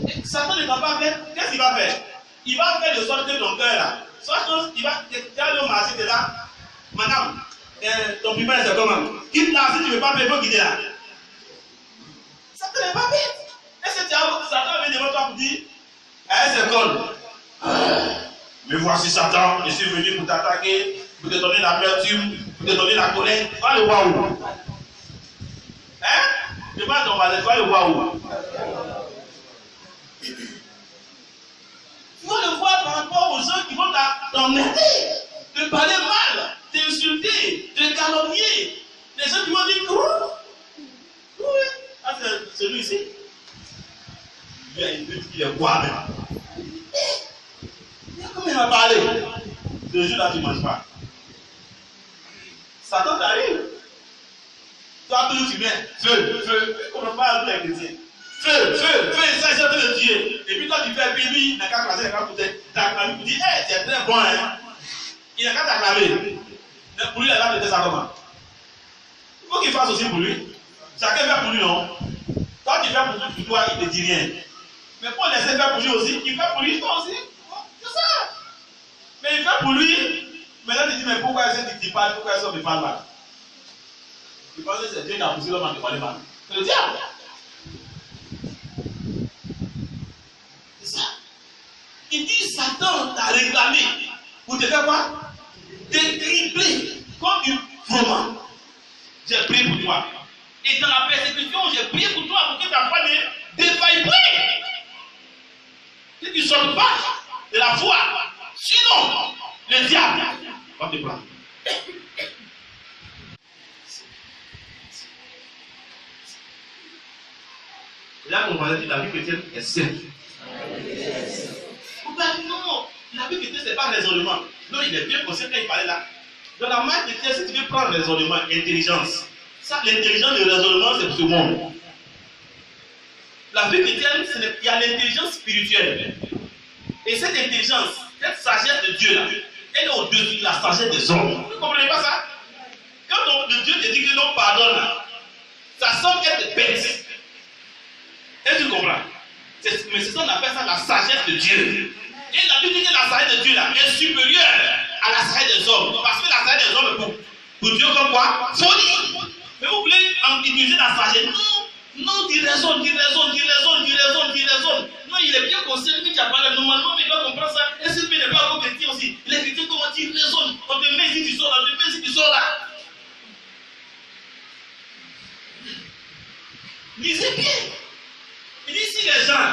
Speaker 1: Et Satan ne va pas faire. Qu'est-ce qu'il va faire? Il va faire de sorte que ton cœur là, soit il va te marcher de là, madame, ton piment c'est comment? Quitte là, si tu ne veux pas payer, il faut quitter là. Satan n'est pas bête. Est-ce que Satan vient devant toi pour dire, c'est école. Mais voici Satan, je suis venu pour t'attaquer, pour te donner l'amertume, pour te donner la colère. Tu vas le voir où? Hein? Je vais ton valet, tu vas le voir où? Tu vas le voir par rapport aux gens qui vont t'emmerder, te parler mal, t'insulter, te calomnier. Les gens qui vont dire, ah, c'est celui ici. Il y a une petite qui est quoi même? Comment il va parler? Ce jour-là, tu ne manges pas. Satan t'arrive. Toi, toujours tu viens. Feu, feu. Tu ne comprends pas tous les chrétiens. Feu, feu, feu, ça, c'est en train de tuer. Et puis toi, tu fais, puis lui, il n'a qu'à classer, il n'a qu'à coûter. T'acclamer pour dire, hé, tu es très bon, hein. Il n'a qu'à t'acclamer. Pour lui, la dame était ça comment? Il faut qu'il fasse aussi pour lui. Chacun fait pour lui, non? Toi, tu fais pour toi, il ne te dit rien. Mais pour laisser faire pour lui aussi, il fait pour lui, toi aussi. C'est ça. Mais il fait pour lui. Maintenant, il dit, mais pourquoi est-ce que tu parles? Pourquoi est-ce que tu me parles mal? Tu penses que c'est Dieu qui a poussé l'homme à te parler mal? C'est le diable. C'est ça. Il dit, Satan t'a réclamé pour te faire quoi? Te tripler comme du froment. J'ai prié pour toi. Et dans la persécution, j'ai prié pour toi pour que ta foi ne défaille pas. Si tu ne sors pas de la foi, sinon, le diable va te prendre. Là, on va dire que la vie chrétienne est simple. Non, la vie chrétienne, ce n'est pas raisonnement. Non, il est bien conscient quand il parlait là. Dans la main chrétienne, si tu veux prendre raisonnement, intelligence, ça, l'intelligence et le raisonnement, c'est pour tout le monde. La vie chrétienne, il y a l'intelligence spirituelle. Et cette intelligence, cette sagesse de Dieu là, elle est au-dessus de la sagesse des hommes. Vous ne comprenez pas ça? Quand le Dieu te dit que l'on pardonne là, ça semble être bête. Est-ce que tu comprends? Mais c'est ça qu'on appelle ça la sagesse de Dieu. Et la Bible dit que la sagesse de Dieu là est supérieure à la sagesse des hommes. Parce que la sagesse des hommes est pour Dieu comme quoi? Folie. Mais vous voulez utiliser la sagesse? Non, tu raisonnes. Non, il est bien conscient que tu as parlé normalement, mais il doit comprendre ça. Et s'il n'est pas encore chrétien aussi, il est chrétien comment tu raisonnes? On te met ici, tu sors là, on te met ici, tu sors là. Lisez bien. Il dit si les gens,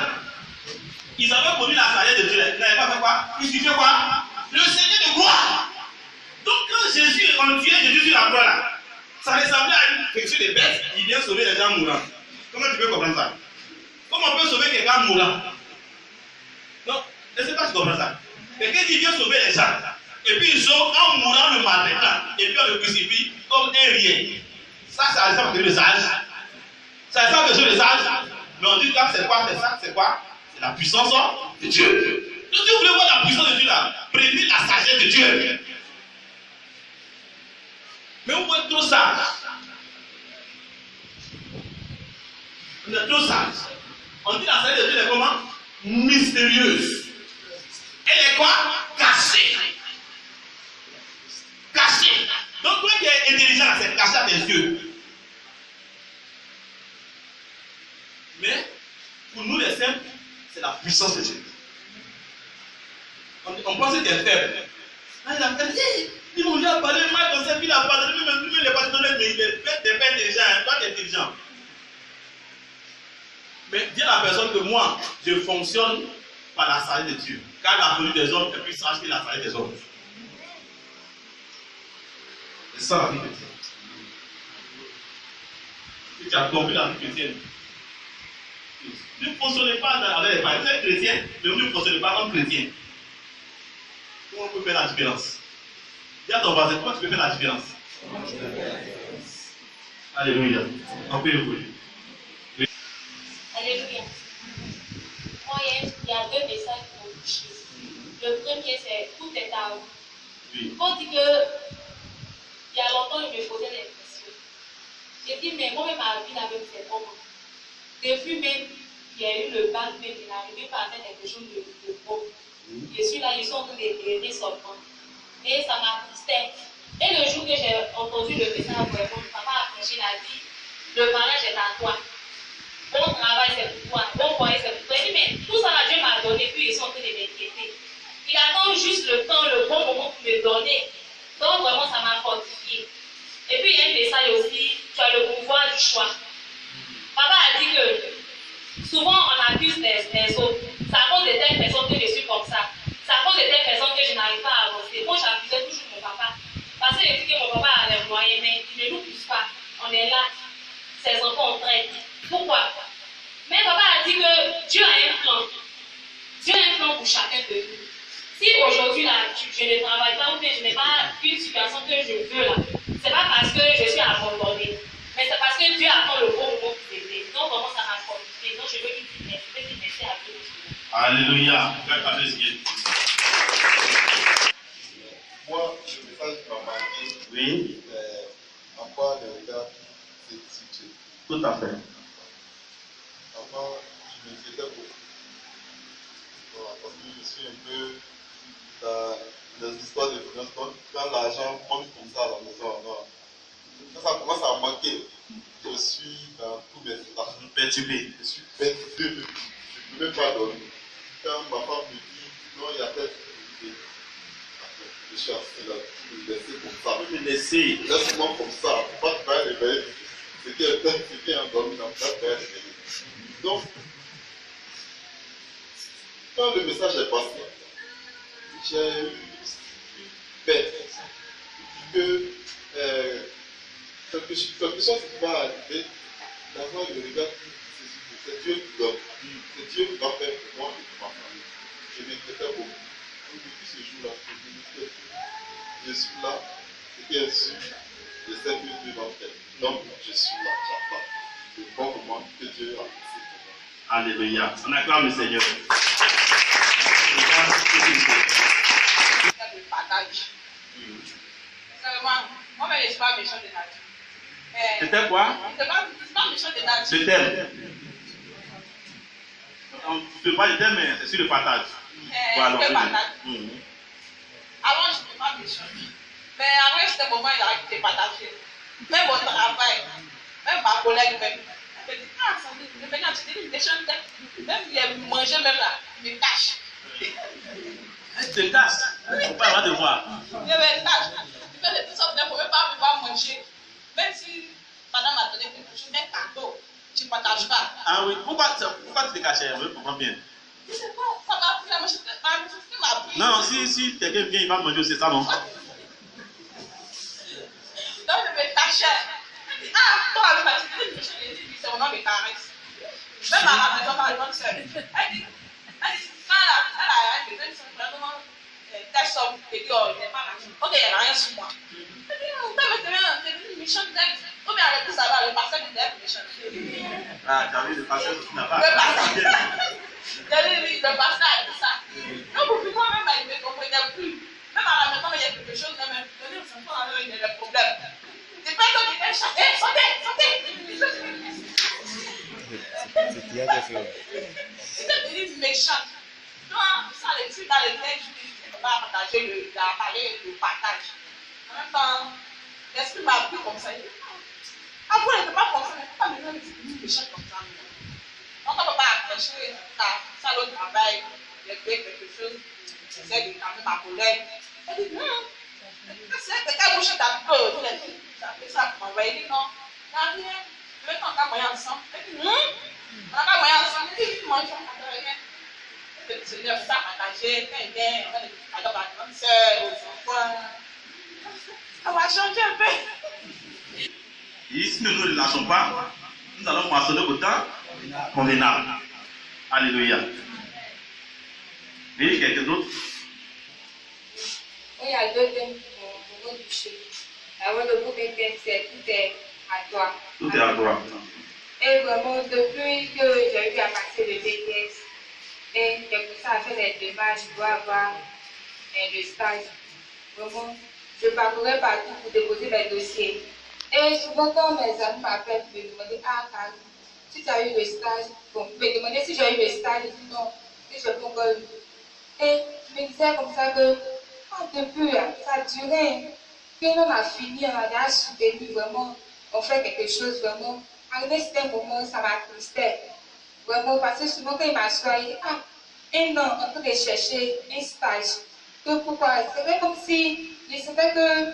Speaker 1: ils avaient connu la sagesse de Dieu, ils n'avaient pas fait quoi? Ils suivaient quoi? Le Seigneur de gloire. Donc quand Jésus, on tuait Jésus sur la croix là, ça ressemblait à une quelque de bête. Il vient sauver les gens mourants. Comment tu peux comprendre ça? Comment on peut sauver quelqu'un mourant? Non, je ne sais pas si tu comprends ça. Quelqu'un qui vient sauver les gens, et puis ils sont en mourant le matin, et puis on le crucifie comme un rien. Ça ressemble à le sage. Ça ressemble à le sage. Mais on dit que c'est quoi? C'est quoi? C'est la puissance de Dieu. Donc si vous voulez voir la puissance de Dieu là, prenez la sagesse de Dieu. Mais vous êtes trop sage. Vous êtes trop sage. On dit la sagesse de Dieu est comment? Mystérieuse. Elle est quoi? Cachée. Cachée. Donc toi qui es intelligent, c'est caché à tes yeux. Mais pour nous les simples, c'est la puissance de Dieu. On pense qu'il est faible. Ah, il a fait, il m'a dit à parler, moi dans cette ville, il a parlé, lui-même, il n'est pas donné, mais il est fait des pères intelligents, toi tu es intelligent. Mais dis à la personne que moi, je fonctionne par la sagesse de Dieu. Car la folie des hommes est plus sage que la sagesse des hommes. C'est ça la vie chrétienne. Si tu as compris la vie chrétienne, ne fonctionnez pas avec les païens. Vous êtes chrétien, mais vous ne fonctionnez pas comme chrétien. Comment on peut faire la différence? Dis à ton voisin, comment tu peux faire la différence? Alléluia. On peut évoluer.
Speaker 4: Alléluia. Moi, il y a deux messages qui m'ont touché. Le premier, c'est tout est à vous.
Speaker 1: Oui.
Speaker 4: On dit que il y a longtemps, je me posais des questions. J'ai dit, mais moi-même, ma vie n'avait pas fait comment. Depuis même, il y a eu le bac, mais il n'arrivait pas à faire quelque chose de bon. Je suis là, je suis en train d'éclairer seulement. Et ça m'attristait. Et le jour que j'ai entendu le message, vraiment, ça m'a accroché la vie. Le mariage est à toi. Bon travail, c'est pour toi. Bon foyer, c'est pour toi. Il dit, mais tout ça, Dieu m'a donné, puis ils sont en train de m'inquiéter. Il attend juste le temps, le bon moment pour me donner. Donc, vraiment, ça m'a fortifié. Et puis, il y a un message aussi, tu as le pouvoir du choix. Papa a dit que souvent, on accuse les autres. C'est à cause de telle personne que je suis comme ça. C'est à cause de telle personne que je n'arrive pas à avancer. Moi, j'accusais toujours mon papa. Parce que je dis que mon papa a les moyens, mais il ne nous pousse pas. On est là. Ses enfants ont traité. Pourquoi? Mais papa a dit que Dieu a un plan. Dieu a un plan pour chacun de nous. Si aujourd'hui, là, je ne travaille pas ou que je n'ai pas une situation que je veux, là, c'est pas parce que je suis abandonnée, mais c'est parce que Dieu attend le bon moment pour t'aider. Donc, vraiment, ça m'a fortifié. Donc, je veux qu'il merci à Dieu.
Speaker 1: Alléluia.
Speaker 8: Moi, le message qui m'a marqué,
Speaker 1: Oui.
Speaker 8: en quoi le regard s'est situé.
Speaker 1: Tout à fait.
Speaker 8: Avant, je me faisais beaucoup. Parce que je suis un peu dans les histoires de finances. Quand l'argent manque comme ça à la maison, quand ça commence à manquer, je suis dans tous mes états.
Speaker 1: Perturbé.
Speaker 8: Je suis perturbé. Je ne peux même pas dormir. Quand ma femme me dit, non, il y a peut-être je suis assis là, tu me laisser comme ça.
Speaker 1: Tu peux me laisser.
Speaker 8: Laisse-moi comme ça. Pas te faire réveiller. C'était endormi dans ta faire réveiller. Donc, quand le message est passé, j'ai eu une paix. Que quelque chose qui va arriver, d'avoir le regard c'est Dieu qui donne. C'est Dieu qui va faire pour moi et pour ma famille. Je m'inquiétais beaucoup. Donc, depuis ce jour-là, je suis là, c'était ainsi, je sais que Dieu va faire. Donc, je suis là, j'attends le bon moment que Dieu a fait pour moi.
Speaker 1: Alléluia. On acclame le Seigneur.
Speaker 6: Le partage. Seulement, moi-même, je ne suis pas méchant de nature.
Speaker 1: C'était quoi?
Speaker 6: Je ne suis pas méchant de nature.
Speaker 1: C'était. On ne peut pas le dire, mais c'est sur le partage.
Speaker 6: Le partage. Avant, je n'étais pas méchant. Mais après, c'était le moment où il a été partagé. Même au travail, même ma collègue, même. Elle me dit, ah, ça me fait tu dis méchant. Même il mangeait même là, il me cache.
Speaker 1: Tu te casses. Il ne faut pas avoir de voir.
Speaker 6: Il me cache. Tu fais des sortes de ne pouvez pas pouvoir manger. Même si madame m'a donné quelque chose, un cadeau, tu ne partages pas.
Speaker 1: Ah oui, pourquoi tu te cachais? Je comprends bien.
Speaker 6: Je ne sais pas, ça m'a pris la machine.
Speaker 1: Non, si quelqu'un vient, il va manger aussi, ça non.
Speaker 6: Donc je me cachais. Elle dit, ah, toi, le matin, tu dis, c'est mon nom me caresse. Même à la maison, par exemple, seule. Elle dit, ça là, elle a rien besoin, c'est vraiment telle somme, et puis, oh, il n'est pas là. Ok, il n'y a rien sur moi. Elle dit, oh, c'est une méchante tête. Ou bien, avec tout ça, le pasteur du tête, méchant.
Speaker 1: Ah, tu as vu le pasteur qui n'a pas.
Speaker 6: Le pasteur a dit ça. Donc, pour moi, même, il ne me comprenait plus. Même à la maison, il y a quelque chose, même, il y a des problèmes. C'était devenu méchant. Donc, ça, les trucs dans lesquels je ne peux pas partager le partage. En même temps, l'esprit m'a pris comme ça. Après, elle ne peut pas comme ça, elle ne peut pas me dire que c'est méchant comme ça. Donc, on ne peut pas approcher ça, le travail, de faire quelque chose, j'essaie de calmer ma colère. Elle dit non. C'est quelqu'un qui bouge ta peur. Ça fait ça pour m'envoyer. Elle dit non. Il n'y a rien. Je vais t'en moyen ensemble. Elle dit non. On n'a pas moyen ensemble. Elle dit moi, je ne rien. Le Seigneur ça partager, quand il vient, on va à la grande sœur, aux enfants. Ça va changer un peu.
Speaker 1: Et si nous ne lâchons pas, nous allons moissonner au temps convenable. Alléluia. Et quelqu'un d'autre?
Speaker 9: Oui, il y a deux thèmes pour nous toucher. D'abord, le premier thème, c'est tout est à toi.
Speaker 1: Tout est à toi.
Speaker 9: Et vraiment, depuis que j'ai eu à passer le BTS, et j'ai commencé à faire des démarches, je dois avoir le stage. Vraiment, je parcourais partout pour déposer mes dossiers. Et souvent, quand mes amis m'appellent pour me demander, ah, Karine, si tu as eu le stage, bon, me demander si j'ai eu le stage, je dis non, si je peux encore eu. Et je me disais comme ça que, depuis, ça a duré, puis on a fini, on a déjà soutenu vraiment, on fait quelque chose vraiment. Arrivé cet moment, ça m'attristait. Vraiment, parce que souvent quand il m'assoit, il dit, ah, un an en train de chercher un stage. Donc pourquoi? C'est vrai comme si je savais que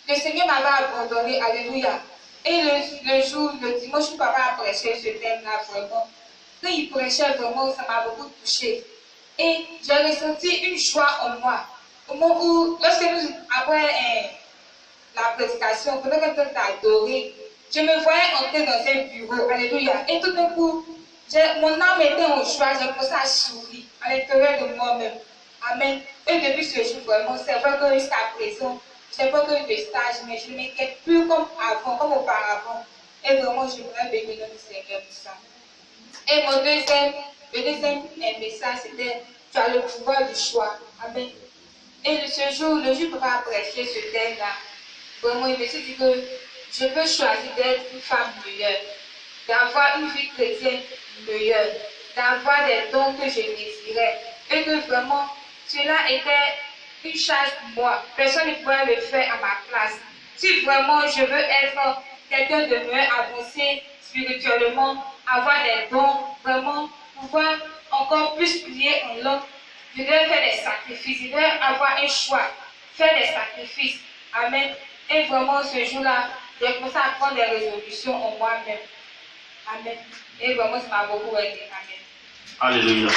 Speaker 9: le Seigneur m'avait abandonné, alléluia. Et le jour, le dimanche, où papa a prêché ce thème-là, vraiment, quand il prêchait vraiment, ça m'a beaucoup touché. Et j'ai ressenti une joie en moi. Au moment où, lorsque nous, après la prédication, pendant que nous adoré, je me voyais entrer dans un bureau, alléluia. Et tout d'un coup, mon âme était en joie, j'ai commencé à sourire à l'intérieur de moi-même. Amen. Et depuis ce jour, vraiment, c'est vrai que jusqu'à présent, je n'ai pas que de stage, mais je ne m'inquiète plus comme avant, comme auparavant. Et vraiment, je voudrais bénir le Seigneur pour ça. Et le deuxième message, c'était, tu as le pouvoir du choix. Amen. Et ce jour, le jour pour apprécier ce thème-là, vraiment, il me suis dit que je peux choisir d'être une femme meilleure, d'avoir une vie chrétienne meilleure, d'avoir des dons que je désirais. Et que vraiment, cela était une charge pour moi. Personne ne pouvait le faire à ma place. Si vraiment je veux être quelqu'un de mieux avancé spirituellement, avoir des dons, vraiment pouvoir encore plus prier en langue, je devais faire des sacrifices, je devais avoir un choix, faire des sacrifices. Amen. Et vraiment ce jour-là, j'ai commencé à prendre des résolutions en moi-même. Amen. Et vraiment ça m'a beaucoup aidé. Amen.
Speaker 1: Alléluia.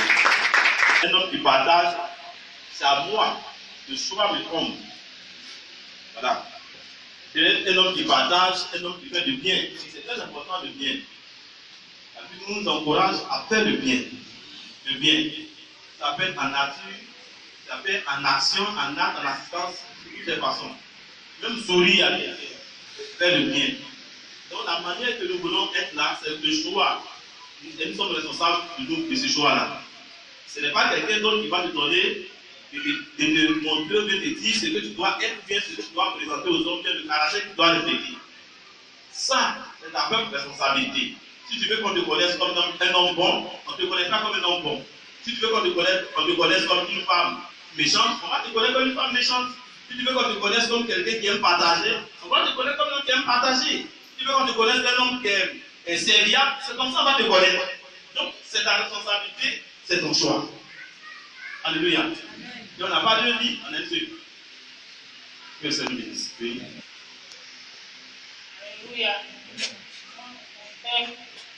Speaker 1: Un homme qui partage, c'est à moi de choisir mes hommes. Voilà. C'est un homme qui partage, un homme qui fait du bien. C'est très important le bien. La Bible nous encourage à faire le bien. Le bien. Ça peut être en nature, ça peut être en action, en acte, en assistance, de toutes les façons. Même sourire à quelqu'un, faire le bien. Donc la manière que nous voulons être là, c'est le choix. Et nous sommes responsables de ce choix-là. Ce n'est pas quelqu'un d'autre qui va te donner, de te montrer, de te dire ce que tu dois être bien, ce que tu dois présenter aux hommes, bien le caractère que tu dois respecter. Ça, c'est ta propre responsabilité. Si tu veux qu'on te connaisse comme un homme bon, on ne te connaît pas comme un homme bon. Si tu veux qu'on te connaisse comme une femme méchante, on va te connaître comme une femme méchante. Si tu veux qu'on te connaisse comme quelqu'un qui aime partager, on va te connaître comme un homme qui aime partager. Si tu veux qu'on te connaisse comme un homme qui est serviable, c'est comme ça qu'on va te connaître. Donc, c'est ta responsabilité, c'est ton choix. Alléluia. Et on n'a pas deux vies, on est seul. Que c'est une bénisse. Oui.
Speaker 4: Alléluia.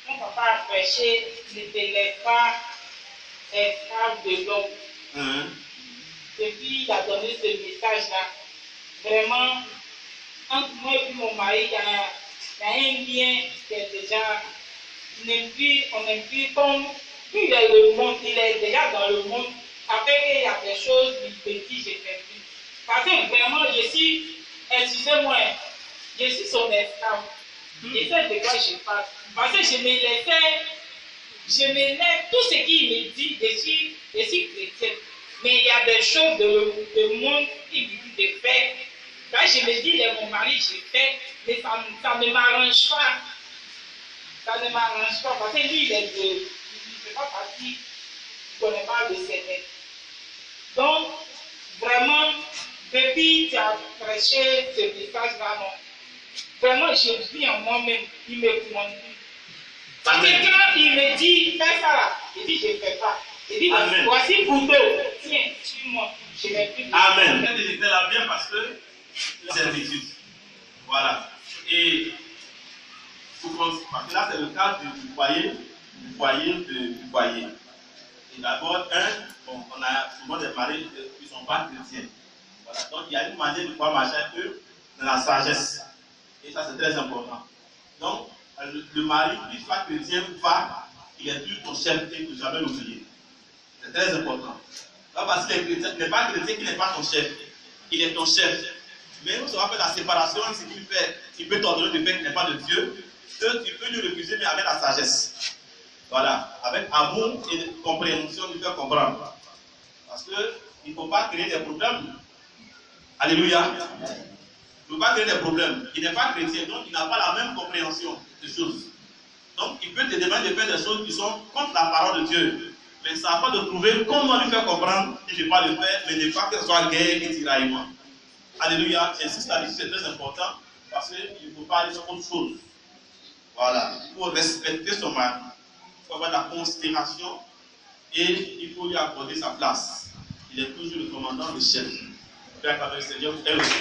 Speaker 4: Mon papa a prêché, ne te lève pas esclave de l'homme. Depuis qu'il a donné ce message-là, vraiment, entre moi et mon mari, il y a un lien qui est déjà, on n'est plus comme, plus il est le monde, il est déjà dans le monde. Après qu'il y a des choses, il petit, je fais plus. Parce que vraiment, je suis, excusez-moi, je suis son esclave. Et c'est de quoi je parle. Parce que je me laisse tout ce qu'il me dit, je suis chrétien. Mais il y a des choses de monde qui me dit de faire. Quand je me dis, mon mari, je fais, mais ça ne m'arrange pas.
Speaker 3: ça ne m'arrange pas parce que lui, il ne fait pas partie, il ne connaît pas le CNF. Donc, vraiment, depuis que tu as prêché ce message-là, vraiment, je vis en moi-même, il me conduit. Parce que quand il me dit, fais ça là, il dit, je ne fais pas. Il dit, voici pour deux, tiens, suis-moi, je vais plus.
Speaker 1: Amen. Je disais là bien parce que servitude. Voilà. Et parce que là, c'est le cas du foyer. Et d'abord, on a souvent des maris qui ne sont pas chrétiens. Voilà. Donc, il y a une manière de pouvoir marcher avec eux dans la sagesse. Et ça, c'est très important. Donc, le mari qui soit chrétien ou pas, il est toujours ton chef et il ne faut jamais l'oublier. C'est très important. Pas parce qu'il n'est pas chrétien qu'il n'est pas ton chef. Il est ton chef. Mais nous avons fait la séparation, ce qu'il fait, il peut t'ordonner de faire qu'il n'est pas de Dieu. Tu peux lui refuser, mais avec la sagesse. Voilà, avec amour et compréhension, lui faire comprendre. Parce qu'il ne faut pas créer des problèmes. Alléluia. Il ne faut pas créer des problèmes. Il n'est pas chrétien, donc il n'a pas la même compréhension des choses. Donc il peut te demander de faire des choses qui sont contre la parole de Dieu. Mais ça n'a pas de trouver comment lui faire comprendre qu'il ne peut pas le faire, mais ne pas que ce soit guerre et tiraillement. Alléluia. J'insiste là-dessus, c'est très important parce qu'il ne faut pas aller sur autre chose. Voilà. Il faut respecter son mari. Il faut avoir de la considération et il faut lui accorder sa place. Il est toujours le commandant, le chef. Père, avec le Seigneur, elle aussi.